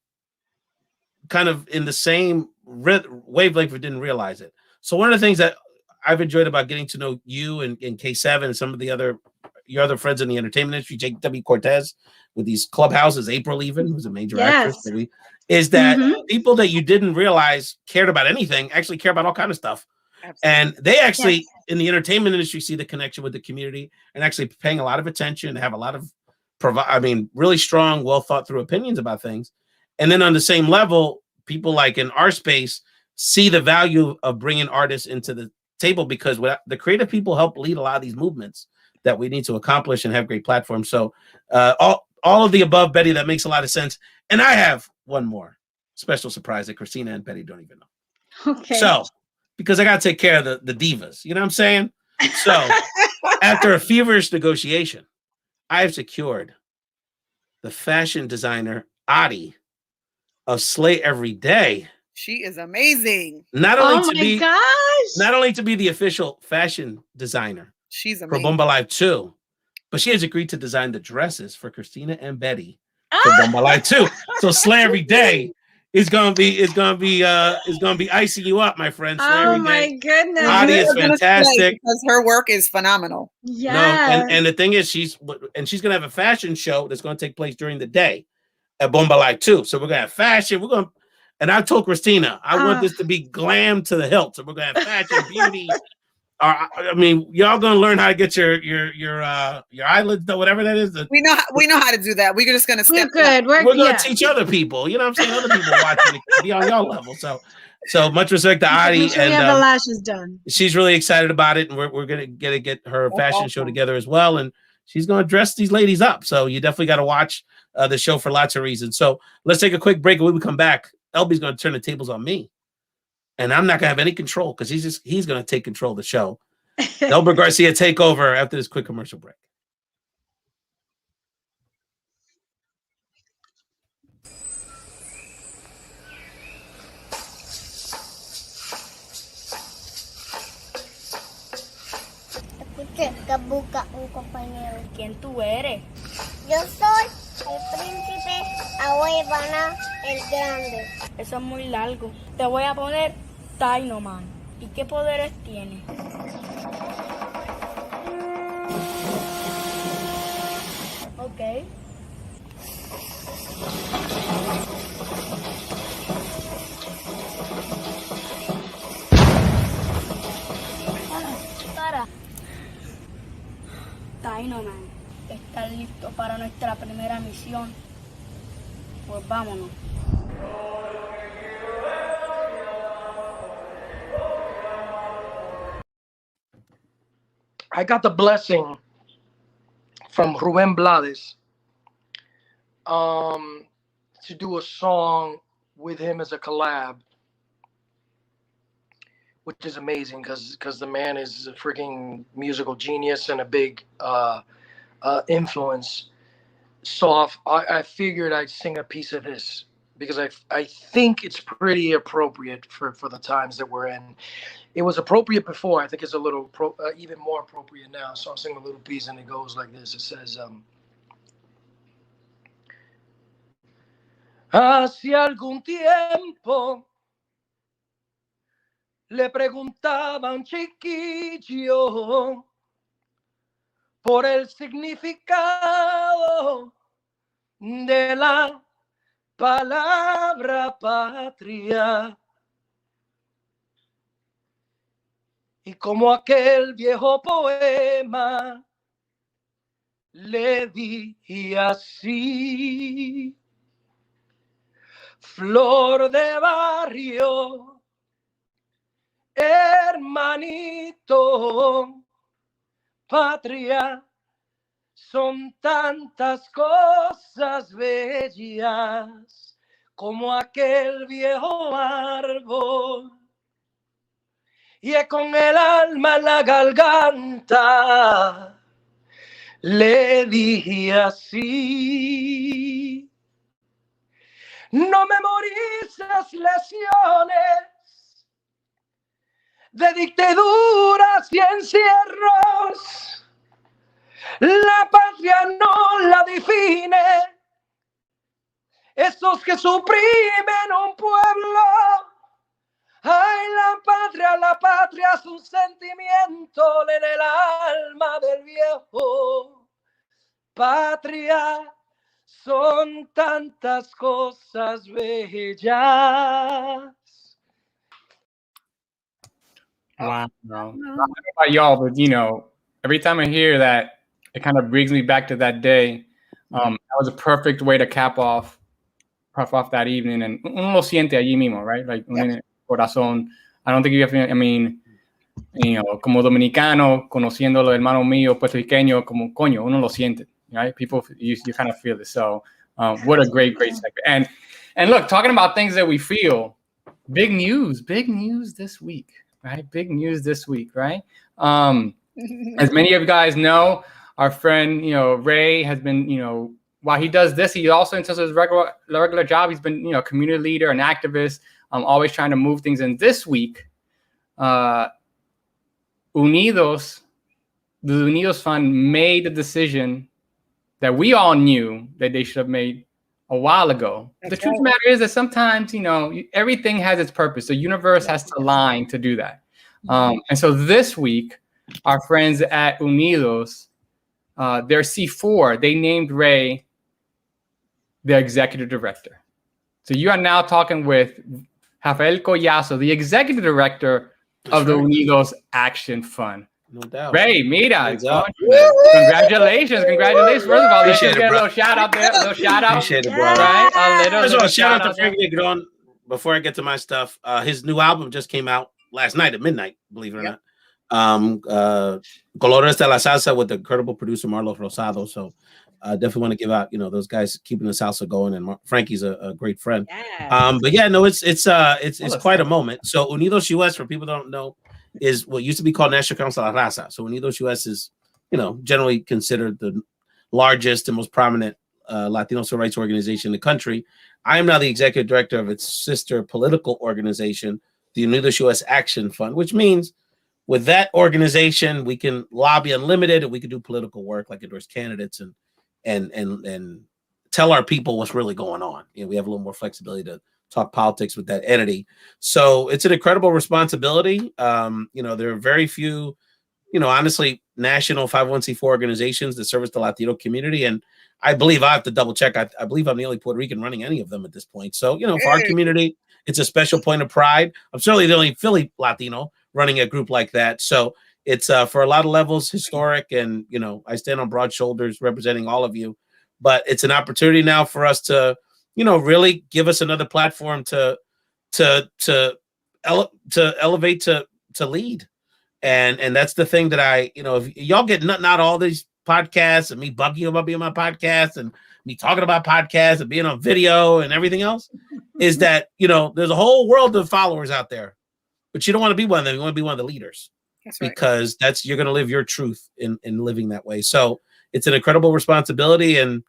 kind of in the same wavelength, we didn't realize it. So one of the things that I've enjoyed about getting to know you and K7 and some of your other friends in the entertainment industry, Jake W. Cortez, with these clubhouses, April even, who's a major actress, is that people that you didn't realize cared about anything actually care about all kinds of stuff. Absolutely. And they actually, in the entertainment industry, see the connection with the community and actually paying a lot of attention, have a lot of, really strong, well thought through opinions about things. And then on the same level, people like in our space see the value of bringing artists into the table, because the creative people help lead a lot of these movements that we need to accomplish and have great platforms. So all of the above, Betty, that makes a lot of sense. And I have one more special surprise that Christina and Betty don't even know. Okay. So, because I got to take care of the divas, you know what I'm saying? So after a feverish negotiation, I have secured the fashion designer, Adi, of Slay Every Day. She is amazing. Not only to be the official fashion designer for Bomba Live 2, but she has agreed to design the dresses for Christina and Betty for Bomba Live 2. So Slay Every Day is gonna be icing you up, my friend. Oh my goodness. Adi is fantastic. Because her work is phenomenal. Yeah. And the thing is, she's gonna have a fashion show that's gonna take place during the day at Bomba Live 2. So we're gonna have fashion. And I told Christina, I want this to be glam to the hilt. So we're gonna have fashion, beauty. Y'all gonna learn how to get your eyelids, whatever that is. We know how to do that. We're just gonna step. We're good. We're gonna teach other people. You know what I'm saying? Other people watching it be on y'all level. So So much respect to Adi, Make sure you have the lashes done. She's really excited about it, and we're gonna get her fashion show together as well, and she's gonna dress these ladies up. So you definitely got to watch the show for lots of reasons. So let's take a quick break, and when we come back, Elby's gonna turn the tables on me, and I'm not gonna have any control because he's gonna take control of the show. Elbert Garcia take over after this quick commercial break. Que busca un compañero. ¿Quién tú eres? Yo soy el príncipe Abuevana el Grande. Eso es muy largo. Te voy a poner Dinoman. ¿Y qué poderes tiene? Ok. Para. Dinoman, ¿estás listo para nuestra primera misión? Pues vámonos. I got the blessing from Rubén Blades to do a song with him as a collab, which is amazing because the man is a freaking musical genius and a big influence. So I figured I'd sing a piece of this because I think it's pretty appropriate for the times that we're in. It was appropriate before. I think it's a little even more appropriate now. So I'm singing a little piece and it goes like this. It says, hace algún tiempo le preguntaba a un chiquillo por el significado de la palabra patria. Y como aquel viejo poema le di así: flor de barrio, hermanito, patria, son tantas cosas bellas como aquel viejo árbol. Y con el alma en la garganta le dije así: no memorices lesiones de dictaduras y encierros. La patria no la define esos que suprimen un pueblo. Ay, la patria es un sentimiento en el alma del viejo. Patria, son tantas cosas bellas. Wow. I don't know about y'all, but every time I hear that, it kind of brings me back to that day. That was a perfect way to cap off that evening, and uno lo siente allí mismo, right? Like uno en el corazón. I don't think you have to, como dominicano, conociendo a los hermanos míos puertorriqueños, como coño, uno lo siente, right? People, you kind of feel it. So, what a great segment. And look, talking about things that we feel, big news this week, right? Big news this week, right? As many of you guys know, our friend, Ray has been, while he does this, he also, in terms of his regular job, he's been, a community leader, an activist, always trying to move things. And this week, Unidos, the Unidos Fund made the decision that we all knew that they should have made a while ago. The truth of the matter is that sometimes, everything has its purpose. The universe has to align to do that. And so this week, our friends at Unidos, their C4, they named Ray the executive director. So you are now talking with Ray Collazo, the executive director of the Unidos Action Fund. No doubt. Ray, mira. Congratulations. First of all, let's get a little shout out there. A little shout out. Appreciate it, bro. Right? First of all, shout out to Frank Negron. before I get to my stuff, his new album just came out last night at midnight, believe it or Yep. not. Colores de la Salsa with the incredible producer Marlos Rosado. So definitely want to give out, those guys keeping the salsa going, and Frankie's a great friend. Yes. But yeah, no, it's quite a moment. So Unidos US, for people who don't know, is what used to be called National Council de la Raza. So Unidos US is, generally considered the largest and most prominent Latino civil rights organization in the country. I am now the executive director of its sister political organization, the Unidos US Action Fund, which means with that organization, we can lobby unlimited, and we can do political work, like endorse candidates and tell our people what's really going on. We have a little more flexibility to talk politics with that entity. So it's an incredible responsibility. There are very few, honestly, national 501c4 organizations that service the Latino community. And I believe, I have to double check, I believe I'm the only Puerto Rican running any of them at this point. So, for our community, it's a special point of pride. I'm certainly the only Philly Latino running a group like that. So it's for a lot of levels historic, and I stand on broad shoulders representing all of you. But it's an opportunity now for us to, really give us another platform to elevate, to lead. And that's the thing that if y'all get nothing out of all these podcasts and me bugging you about being on my podcast and me talking about podcasts and being on video and everything else, is that, there's a whole world of followers out there, but you don't want to be one of them. You want to be one of the leaders. That's right. Because you're going to live your truth in living that way. So it's an incredible responsibility, and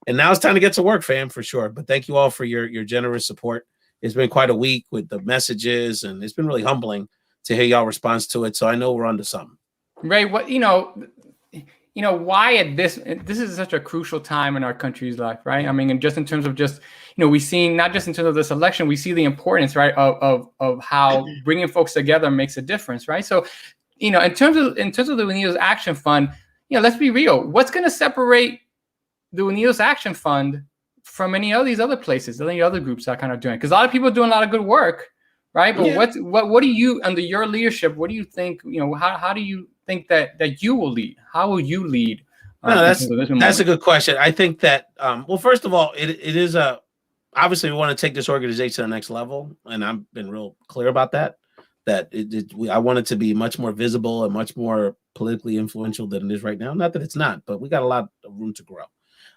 now it's time to get to work, fam, for sure. But thank you all for your generous support. It's been quite a week with the messages, and it's been really humbling to hear y'all response to it. So I know we're onto something. Ray, what why at this is such a crucial time in our country's life, right? I mean, and just in terms of we see, not just in terms of this election, we see the importance, right, of how bringing folks together makes a difference, right? So, in terms of the Unidos Action Fund, let's be real. What's going to separate the Unidos Action Fund from any of these other places, any other groups that are kind of doing it? Because a lot of people are doing a lot of good work, right? But what do you, under your leadership, what do you think? How do you think that you will lead? How will you lead? No, that's a good question. I think that well, first of all, it is obviously we want to take this organization to the next level, and I've been real clear about that. I want it to be much more visible and much more politically influential than it is right now. Not that it's not, but we got a lot of room to grow.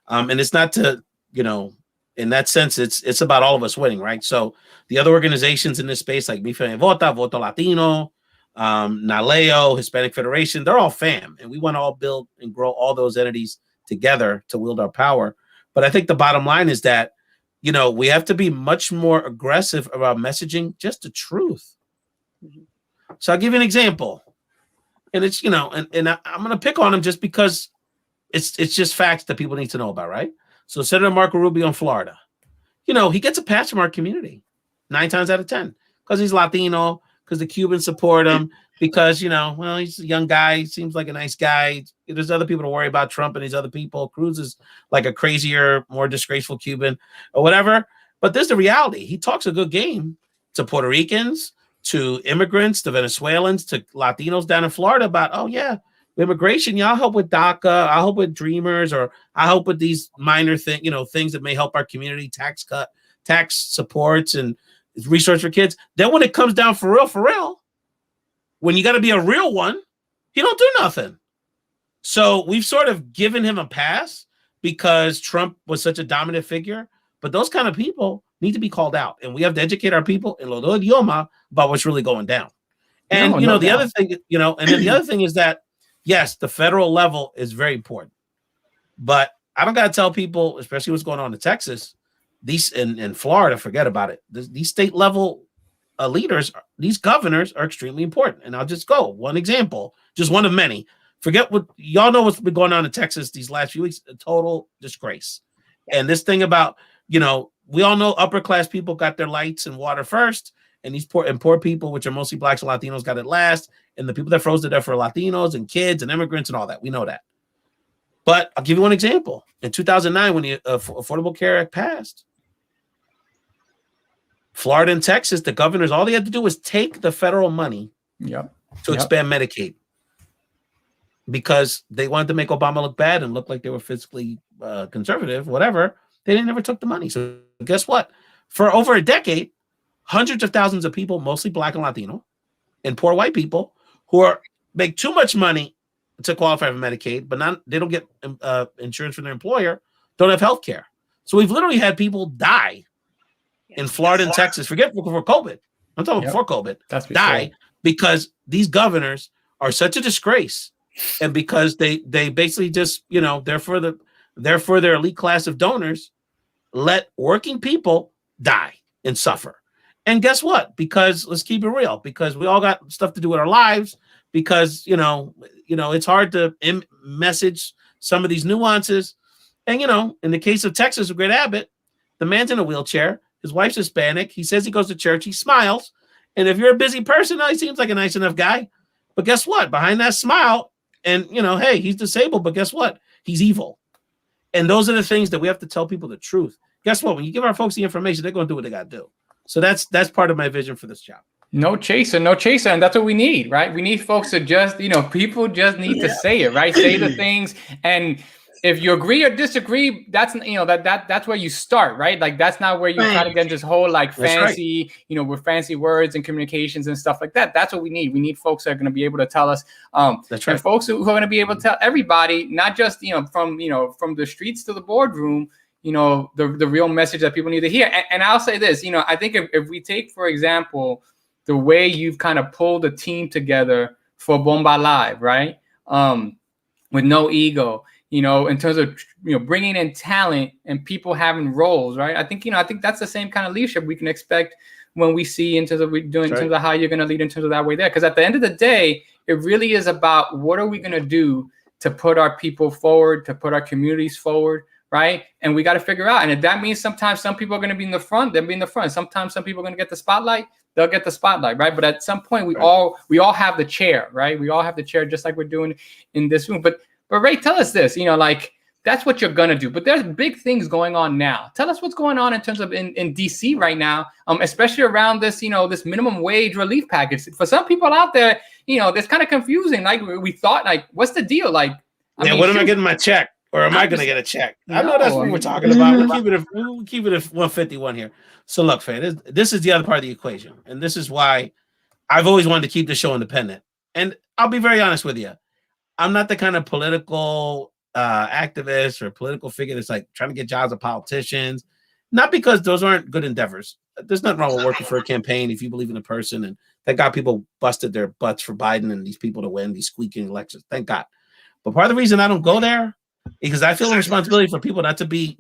And it's not to, in that sense, it's about all of us winning, right? So the other organizations in this space, like Mi Fe Vota, Voto Latino, NALEO, Hispanic Federation, they're all fam, and we want to all build and grow all those entities together to wield our power. But I think the bottom line is that, we have to be much more aggressive about messaging just the truth. So I'll give you an example, and it's, and I'm going to pick on him just because it's just facts that people need to know about, right? So Senator Marco Rubio in Florida, he gets a pass from our community 9 times out of 10 because he's Latino, because the Cubans support him, because, he's a young guy, he seems like a nice guy. There's other people to worry about, Trump and these other people. Cruz is like a crazier, more disgraceful Cuban or whatever. But there's the reality. He talks a good game to Puerto Ricans, to immigrants, to Venezuelans, to Latinos down in Florida about, oh, yeah, immigration, y'all help with DACA, I'll help with Dreamers, or I help with these minor things that may help our community, tax supports and resource for kids. Then when it comes down for real, when you got to be a real one, he don't do nothing. So we've sort of given him a pass because Trump was such a dominant figure, but those kind of people need to be called out, and we have to educate our people in Lodo idioma about what's really going down. And the other thing, and then the other thing is that, yes, the federal level is very important, but I don't got to tell people, especially what's going on in Texas, these in Florida, forget about it. These state level leaders, these governors are extremely important. And I'll just go one example, just one of many. Forget what y'all know what's been going on in Texas these last few weeks, a total disgrace. And this thing about, we all know upper class people got their lights and water first, and these poor people, which are mostly blacks and Latinos, got it last. And the people that froze to death for Latinos and kids and immigrants and all that, we know that. But I'll give you one example. In 2009, when the Affordable Care Act passed, Florida and Texas, the governors, all they had to do was take the federal money to expand Medicaid, because they wanted to make Obama look bad and look like they were fiscally conservative, whatever. They never took the money. So guess what? For over a decade, hundreds of thousands of people, mostly Black and Latino, and poor white people who make too much money to qualify for Medicaid, but they don't get insurance from their employer, don't have health care. So we've literally had people die in Florida and Texas. Forget before COVID. I'm talking before COVID. That's die because these governors are such a disgrace, and because they basically just, you know, they're for their elite class of donors, let working people die and suffer. And guess what? Because let's keep it real, because we all got stuff to do with our lives, because you know, it's hard to message some of these nuances. And you know, in the case of Texas with Greg Abbott, the man's in a wheelchair, his wife's Hispanic, he says he goes to church, he smiles. And if you're a busy person, he seems like a nice enough guy. But guess what? Behind that smile, and you know, hey, he's disabled, but guess what? He's evil. And those are the things that we have to tell people the truth. Guess what? When you give our folks the information, they're going to do what they got to do. So that's part of my vision for this job. No chaser. And that's what we need, right? We need folks to just, you know, people just need to say it, right? Say the things. And if you agree or disagree, that's, you know, that's where you start, right? Like, that's not where you try to get this whole like fancy, you know, with fancy words and communications and stuff like that. That's what we need. We need folks that are going to be able to tell us, that's right. And folks who are going to be able to tell everybody, not just, you know, from the streets to the boardroom, you know, the real message that people need to hear. And I'll say this, you know, I think if we take, for example, the way you've kind of pulled a team together for Bomba Live, right? With no ego, you know, in terms of, you know, bringing in talent and people having roles, right? I think that's the same kind of leadership we can expect when we see in terms of in terms of how you're going to lead in terms of that way there. Because at the end of the day, it really is about what are we going to do to put our people forward, to put our communities forward, right? And we got to figure out. And if that means sometimes some people are going to be in the front, they'll be in the front. Sometimes some people are going to get the spotlight, they'll get the spotlight, right? But at some point, we all have the chair, right? We all have the chair, just like we're doing in this room. But Ray, tell us this, you know, like, that's what you're going to do. But there's big things going on now. Tell us what's going on in terms of in DC right now, especially around this, you know, this minimum wage relief package. For some people out there, you know, that's kind of confusing. Like, we thought, like, what's the deal? Like, I mean, when am I getting my check? Or am I going to get a check? I know that's what we're talking about. We'll keep it at 151 here. So look, fan, this is the other part of the equation. And this is why I've always wanted to keep the show independent. And I'll be very honest with you. I'm not the kind of political activist or political figure that's like trying to get jobs of politicians. Not because those aren't good endeavors. There's nothing wrong with working for a campaign if you believe in a person. And that got people busted their butts for Biden and these people to win these squeaking elections. Thank God. But part of the reason I don't go there because I feel a responsibility for people not to be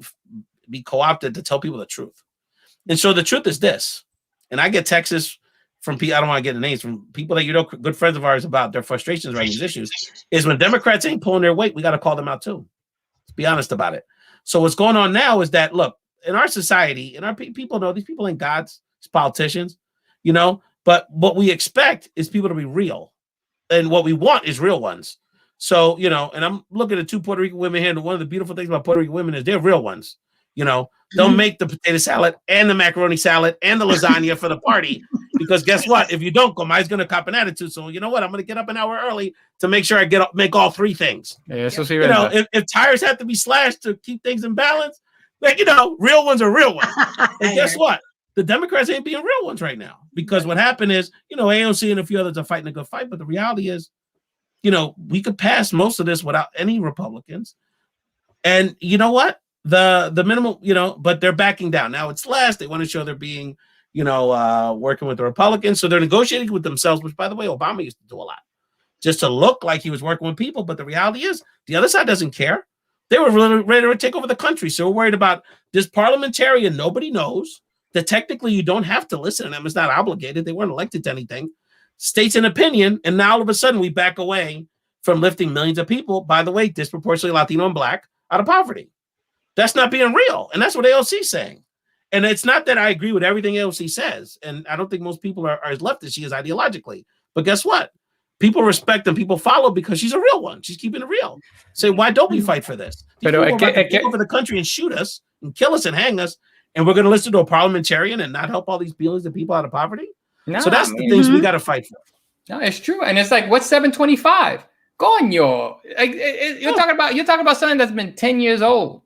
co-opted to tell people the truth. And so the truth is this, and I get texts from people, I don't want to get the names, from people that you know, good friends of ours about their frustrations around these issues, is when Democrats ain't pulling their weight, we got to call them out too. Let's be honest about it. So what's going on now is that, look, in our society, and our people know these people ain't gods, it's politicians, you know, but what we expect is people to be real. And what we want is real ones. So, you know, and I'm looking at two Puerto Rican women here, and one of the beautiful things about Puerto Rican women is they're real ones. You know, they'll make the potato salad and the macaroni salad and the lasagna for the party, because guess what? If you don't come, I's going to cop an attitude. So, you know what? I'm going to get up an hour early to make sure I make all three things. Yeah, so you know, if tires have to be slashed to keep things in balance, like, you know, real ones are real ones. And guess what? The Democrats ain't being real ones right now, because what happened is, you know, AOC and a few others are fighting a good fight. But the reality is, you know, we could pass most of this without any Republicans. And you know what? The minimum, you know, but they're backing down. Now it's less. They want to show they're being, you know, working with the Republicans. So they're negotiating with themselves, which, by the way, Obama used to do a lot, just to look like he was working with people. But the reality is the other side doesn't care. They were really ready to take over the country. So we're worried about this parliamentarian. Nobody knows that technically you don't have to listen to them. It's not obligated. They weren't elected to anything. States an opinion, and now all of a sudden we back away from lifting millions of people, by the way, disproportionately Latino and Black, out of poverty. That's not being real, and that's what AOC is saying. And it's not that I agree with everything AOC says, and I don't think most people are as left as she is ideologically. But guess what? People respect and people follow because she's a real one. She's keeping it real. Say, why don't we fight for this? These people are about to take over the country and shoot us and kill us and hang us, and we're going to listen to a parliamentarian and not help all these billions of people out of poverty? No, so that's the things we got to fight for. No, it's true. And it's like, what's 725? Coño. Like, you're talking about something that's been 10 years old.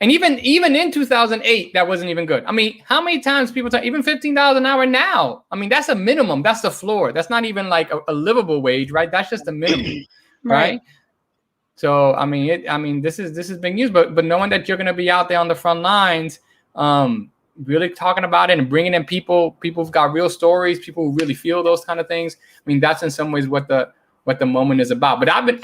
And even in 2008, that wasn't even good. I mean, how many times people talk, even $15 an hour now? I mean, that's a minimum. That's the floor. That's not even like a livable wage, right? That's just a minimum, right? So, I mean, this is big news. But knowing that you're going to be out there on the front lines, really talking about it and bringing in people who've got real stories, people who really feel those kind of things. I mean, that's in some ways what the moment is about. But I've been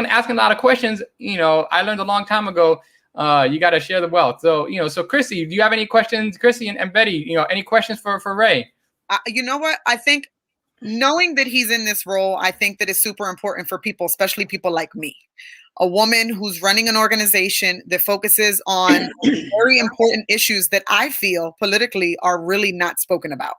asking a lot of questions. You know, I learned a long time ago. You got to share the wealth. So, you know, so Chrissy, do you have any questions, Chrissy and Betty, you know, any questions for Ray? You know what? I think knowing that he's in this role, I think that is super important for people, especially people like me, a woman who's running an organization that focuses on very important issues that I feel politically are really not spoken about.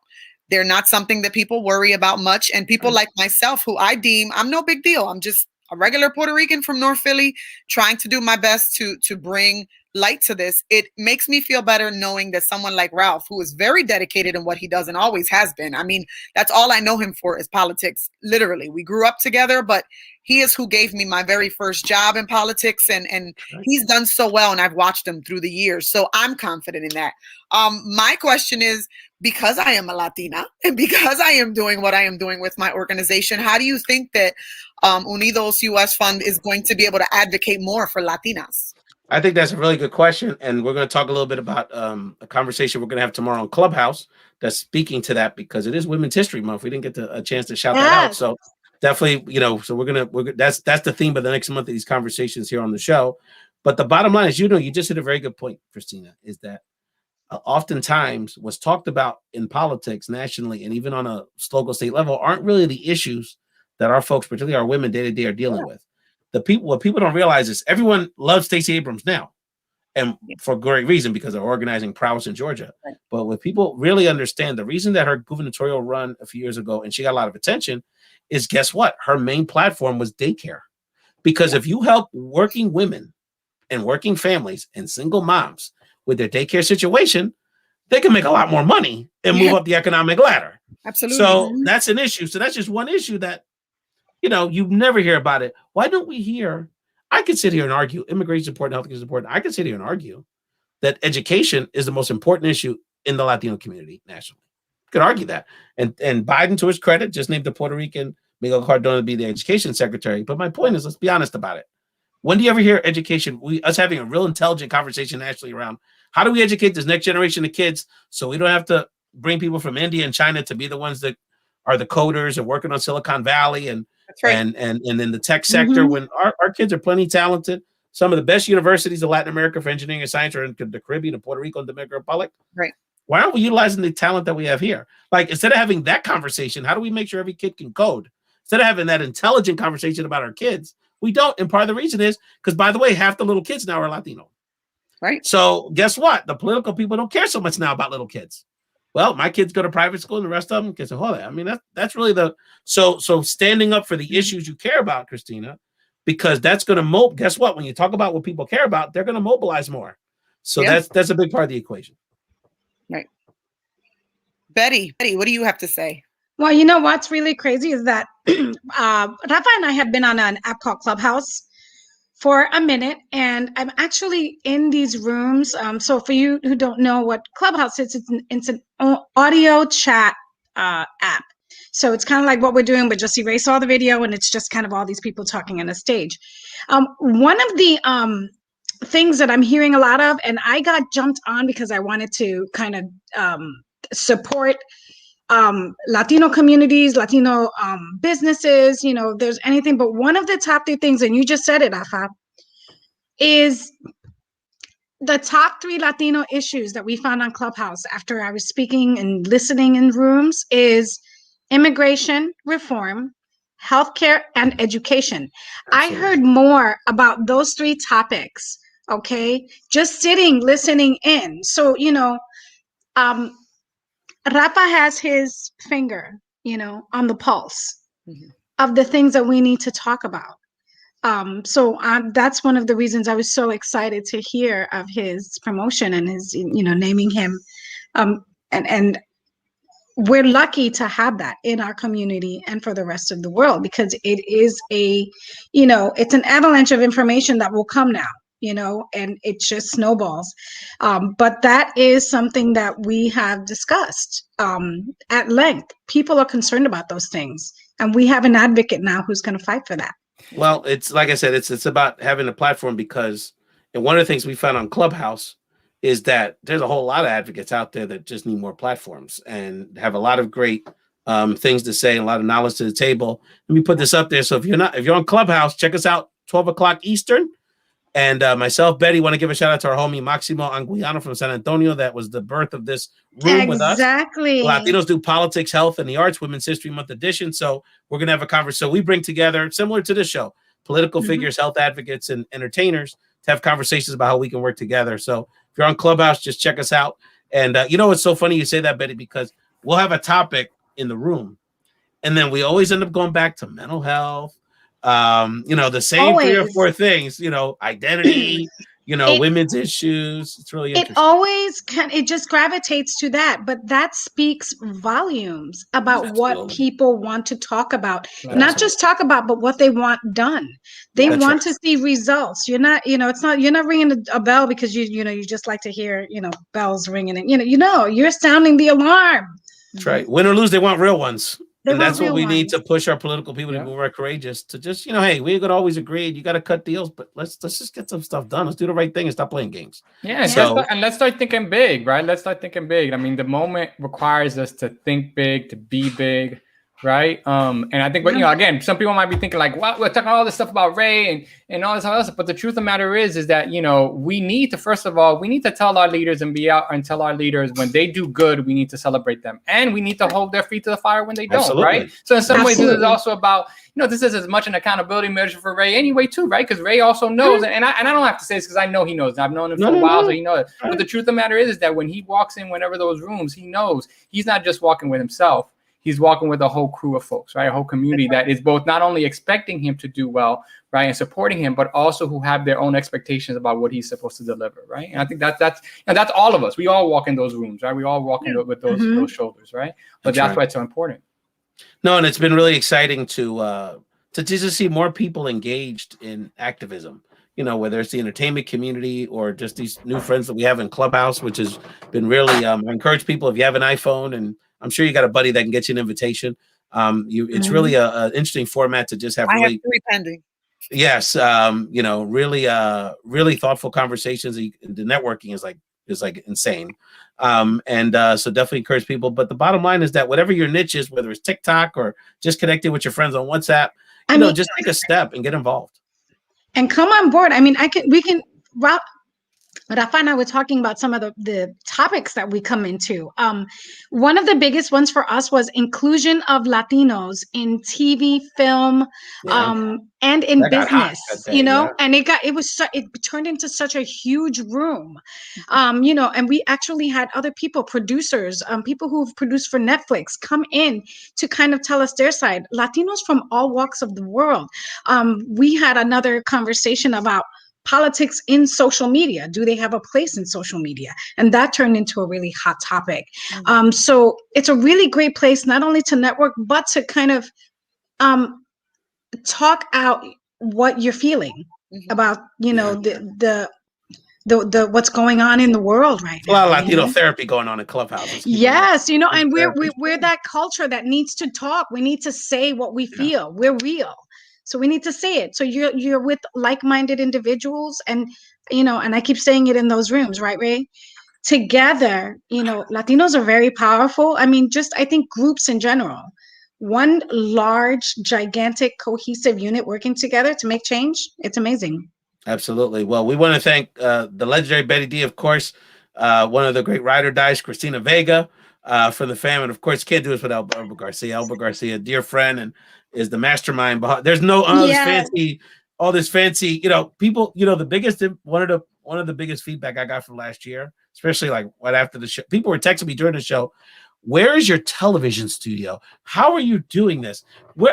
They're not something that people worry about much. And people like myself, who I deem, I'm no big deal. I'm just a regular Puerto Rican from North Philly, trying to do my best to bring light to this. It makes me feel better knowing that someone like Ralph, who is very dedicated in what he does and always has been. I mean, that's all I know him for is politics. Literally, we grew up together, but he is who gave me my very first job in politics, and he's done so well, and I've watched him through the years. So I'm confident in that. My question is, because I am a Latina and because I am doing what I am doing with my organization, how do you think that Unidos US Fund is going to be able to advocate more for Latinas? I think that's a really good question. And we're going to talk a little bit about a conversation we're going to have tomorrow on Clubhouse that's speaking to that, because it is Women's History Month. We didn't get a chance to shout that out. So definitely, you know, so that's the theme of the next month of these conversations here on the show. But the bottom line is, you know, you just hit a very good point, Christina, is that oftentimes what's talked about in politics nationally and even on a local state level aren't really the issues that our folks, particularly our women, day to day are dealing with. What people don't realize is everyone loves Stacey Abrams now, and for great reason, because of organizing prowess in Georgia. But what people really understand, the reason that her gubernatorial run a few years ago and she got a lot of attention is, guess what? Her main platform was daycare. Because if you help working women and working families and single moms with their daycare situation, they can make a lot more money and move up the economic ladder. Absolutely. So that's an issue. So that's just one issue that, you know, you never hear about it. Why don't we hear? I could sit here and argue immigration is important, healthcare is important. I could sit here and argue that education is the most important issue in the Latino community nationally. You could argue that. And Biden, to his credit, just named the Puerto Rican Miguel Cardona to be the education secretary. But my point is, let's be honest about it. When do you ever hear education? Us having a real intelligent conversation nationally around how do we educate this next generation of kids so we don't have to bring people from India and China to be the ones that are the coders and working on Silicon Valley and in the tech sector, when our kids are plenty talented. Some of the best universities in Latin America for engineering and science are in the Caribbean and Puerto Rico and Dominican Republic. Right. Why aren't we utilizing the talent that we have here? Like, instead of having that conversation, how do we make sure every kid can code? Instead of having that intelligent conversation about our kids, we don't. And part of the reason is because, by the way, half the little kids now are Latino. Right. So guess what? The political people don't care so much now about little kids. Well, my kids go to private school and the rest of them can say, hold on. I mean, that's really so standing up for the issues you care about, Christina, because that's going to guess what? When you talk about what people care about, they're going to mobilize more. So that's a big part of the equation. Right. Betty, what do you have to say? Well, you know what's really crazy is that Rafa and I have been on an app called Clubhouse for a minute, and I'm actually in these rooms. So for you who don't know what Clubhouse is, it's an audio chat app. So it's kind of like what we're doing, but just erase all the video, and it's just kind of all these people talking on a stage. One of the things that I'm hearing a lot of, and I got jumped on because I wanted to kind of support Latino communities, Latino businesses, you know, there's anything, but one of the top 3 things, and you just said it, Rafa, is the top 3 Latino issues that we found on Clubhouse after I was speaking and listening in rooms is immigration reform, healthcare, and education. Absolutely. I heard more about those 3 topics, okay, just sitting, listening in. So, you know, Rafa has his finger, you know, on the pulse of the things that we need to talk about. So that's one of the reasons I was so excited to hear of his promotion and his, you know, naming him. And we're lucky to have that in our community and for the rest of the world, because it is you know, it's an avalanche of information that will come now. and it just snowballs. But that is something that we have discussed at length. People are concerned about those things, and we have an advocate now who's going to fight for that. Well, it's like I said, it's about having a platform, because, and one of the things we found on Clubhouse is that there's a whole lot of advocates out there that just need more platforms and have a lot of great things to say and a lot of knowledge to the table. Let me put this up there. So if you're on Clubhouse, check us out 12 o'clock Eastern. And myself, Betty, want to give a shout out to our homie Maximo Anguiano from San Antonio. That was the birth of this room with us. Exactly. Latinos do politics, health, and the arts, Women's History Month edition. So we're going to have a conversation. So we bring together, similar to this show, political figures, health advocates, and entertainers to have conversations about how we can work together. So if you're on Clubhouse, just check us out. And it's so funny you say that, Betty, because we'll have a topic in the room, and then we always end up going back to mental health, the same 3 or 4 things, identity, women's issues. It's really interesting. It just gravitates to that, but that speaks volumes about what people want to talk about. Not just talk about, but what they want done. They want to see results. You're not ringing a bell because you just like to hear, bells ringing, and you're sounding the alarm. That's right. Win or lose, they want real ones. And that's what we need to push our political people to be more courageous, to just, hey, we're going to always agree. You got to cut deals, but let's just get some stuff done. Let's do the right thing and stop playing games. Yeah. And let's start thinking big, right? Let's start thinking big. I mean, the moment requires us to think big, to be big, right? And I think, again, some people might be thinking like, well, we're talking all this stuff about Ray and all this other stuff. But the truth of the matter is that, we need to, first of all, we need to tell our leaders and be out and tell our leaders when they do good, we need to celebrate them. And we need to hold their feet to the fire when they don't, right? So in some ways, this is also about, this is as much an accountability measure for Ray anyway, too, right? Because Ray also knows, and I don't have to say this because I know he knows. I've known him for a while, so he knows. But the truth of the matter is that when he walks in whenever those rooms, he knows he's not just walking with himself. He's walking with a whole crew of folks, right? A whole community that is both not only expecting him to do well, right, and supporting him, but also who have their own expectations about what he's supposed to deliver, right? And I think that's all of us. We all walk in those rooms, right? We all walk in with those shoulders, right? But that's why it's so important. No, and it's been really exciting to just see more people engaged in activism. Whether it's the entertainment community or just these new friends that we have in Clubhouse, which has been really. I encourage people, if you have an iPhone, and I'm sure you got a buddy that can get you an invitation. It's really an interesting format to just have. I have 3 pending. Yes, really thoughtful conversations. The networking is like insane, so definitely encourage people. But the bottom line is that whatever your niche is, whether it's TikTok or just connecting with your friends on WhatsApp, just take a step and get involved. And come on board. I mean, Rafa and I were talking about some of the topics that we come into. One of the biggest ones for us was inclusion of Latinos in TV, film, and in business, and it turned into such a huge room, and we actually had other people, producers, people who've produced for Netflix, come in to kind of tell us their side. Latinos from all walks of the world. We had another conversation about politics in social media. Do they have a place in social media? And that turned into a really hot topic. So it's a really great place, not only to network, but to kind of talk out what you're feeling about, the what's going on in the world right now. A lot of Latino therapy going on in Clubhouse. Yes, and we're that culture that needs to talk. We need to say what we feel. We're real. So we need to say it. So you're with like-minded individuals, and and I keep saying it in those rooms, right, Ray? Together, Latinos are very powerful. I mean, I think groups in general, one large, gigantic, cohesive unit working together to make change. It's amazing. Absolutely. Well, we want to thank the legendary Betty Dee, of course, one of the great ride or dies, Christina Vega, for the fam, and of course, can't do this without Elbert Garcia. Elbert Garcia, dear friend, and is the mastermind behind. There's no all this fancy, people. The biggest one of the biggest feedback I got from last year, especially like right after the show, people were texting me during the show. Where is your television studio? How are you doing this?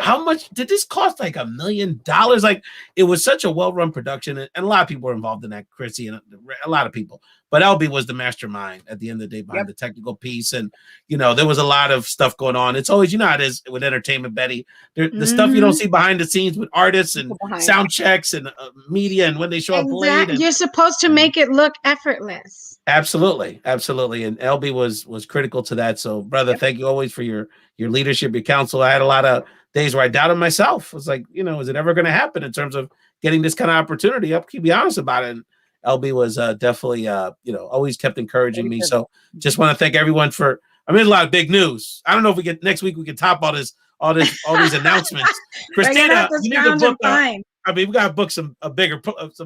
How much did this cost? Like $1 million? Like, it was such a well-run production, and a lot of people were involved in that, Chrissy, and a lot of people. But LB was the mastermind at the end of the day behind the technical piece, and there was a lot of stuff going on. It's always, how it is with entertainment, Betty. The stuff you don't see behind the scenes with artists and sound checks and media, and when they show up late. You're supposed to make it look effortless. Absolutely, absolutely, and LB was critical to that. So, brother, thank you always for your leadership, your counsel. I had a lot of days where I doubted myself. I was like, is it ever going to happen in terms of getting this kind of opportunity? I'll be honest about it. And LB was definitely, always kept encouraging me. So, just want to thank everyone for. I mean, a lot of big news. I don't know if we get next week. We can top all these announcements. Christina, you need to book. We got to book some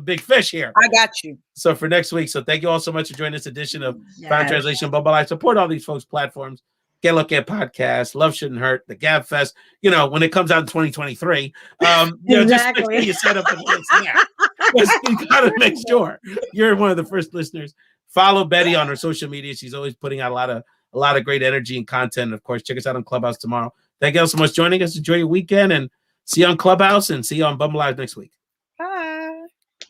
big fish here. I got you. So for next week. So thank you all so much for joining this edition of Found Translation Bomba Live. Support all these folks' platforms. Get a look at podcasts. Love Shouldn't Hurt. The Gab Fest. When it comes out in 2023, just make sure you set up the links there. You got to make sure you're one of the first listeners. Follow Betty on her social media. She's always putting out a lot of great energy and content. And of course, check us out on Clubhouse tomorrow. Thank you all so much for joining us. Enjoy your weekend, and see you on Clubhouse and see you on Bomba Live next week.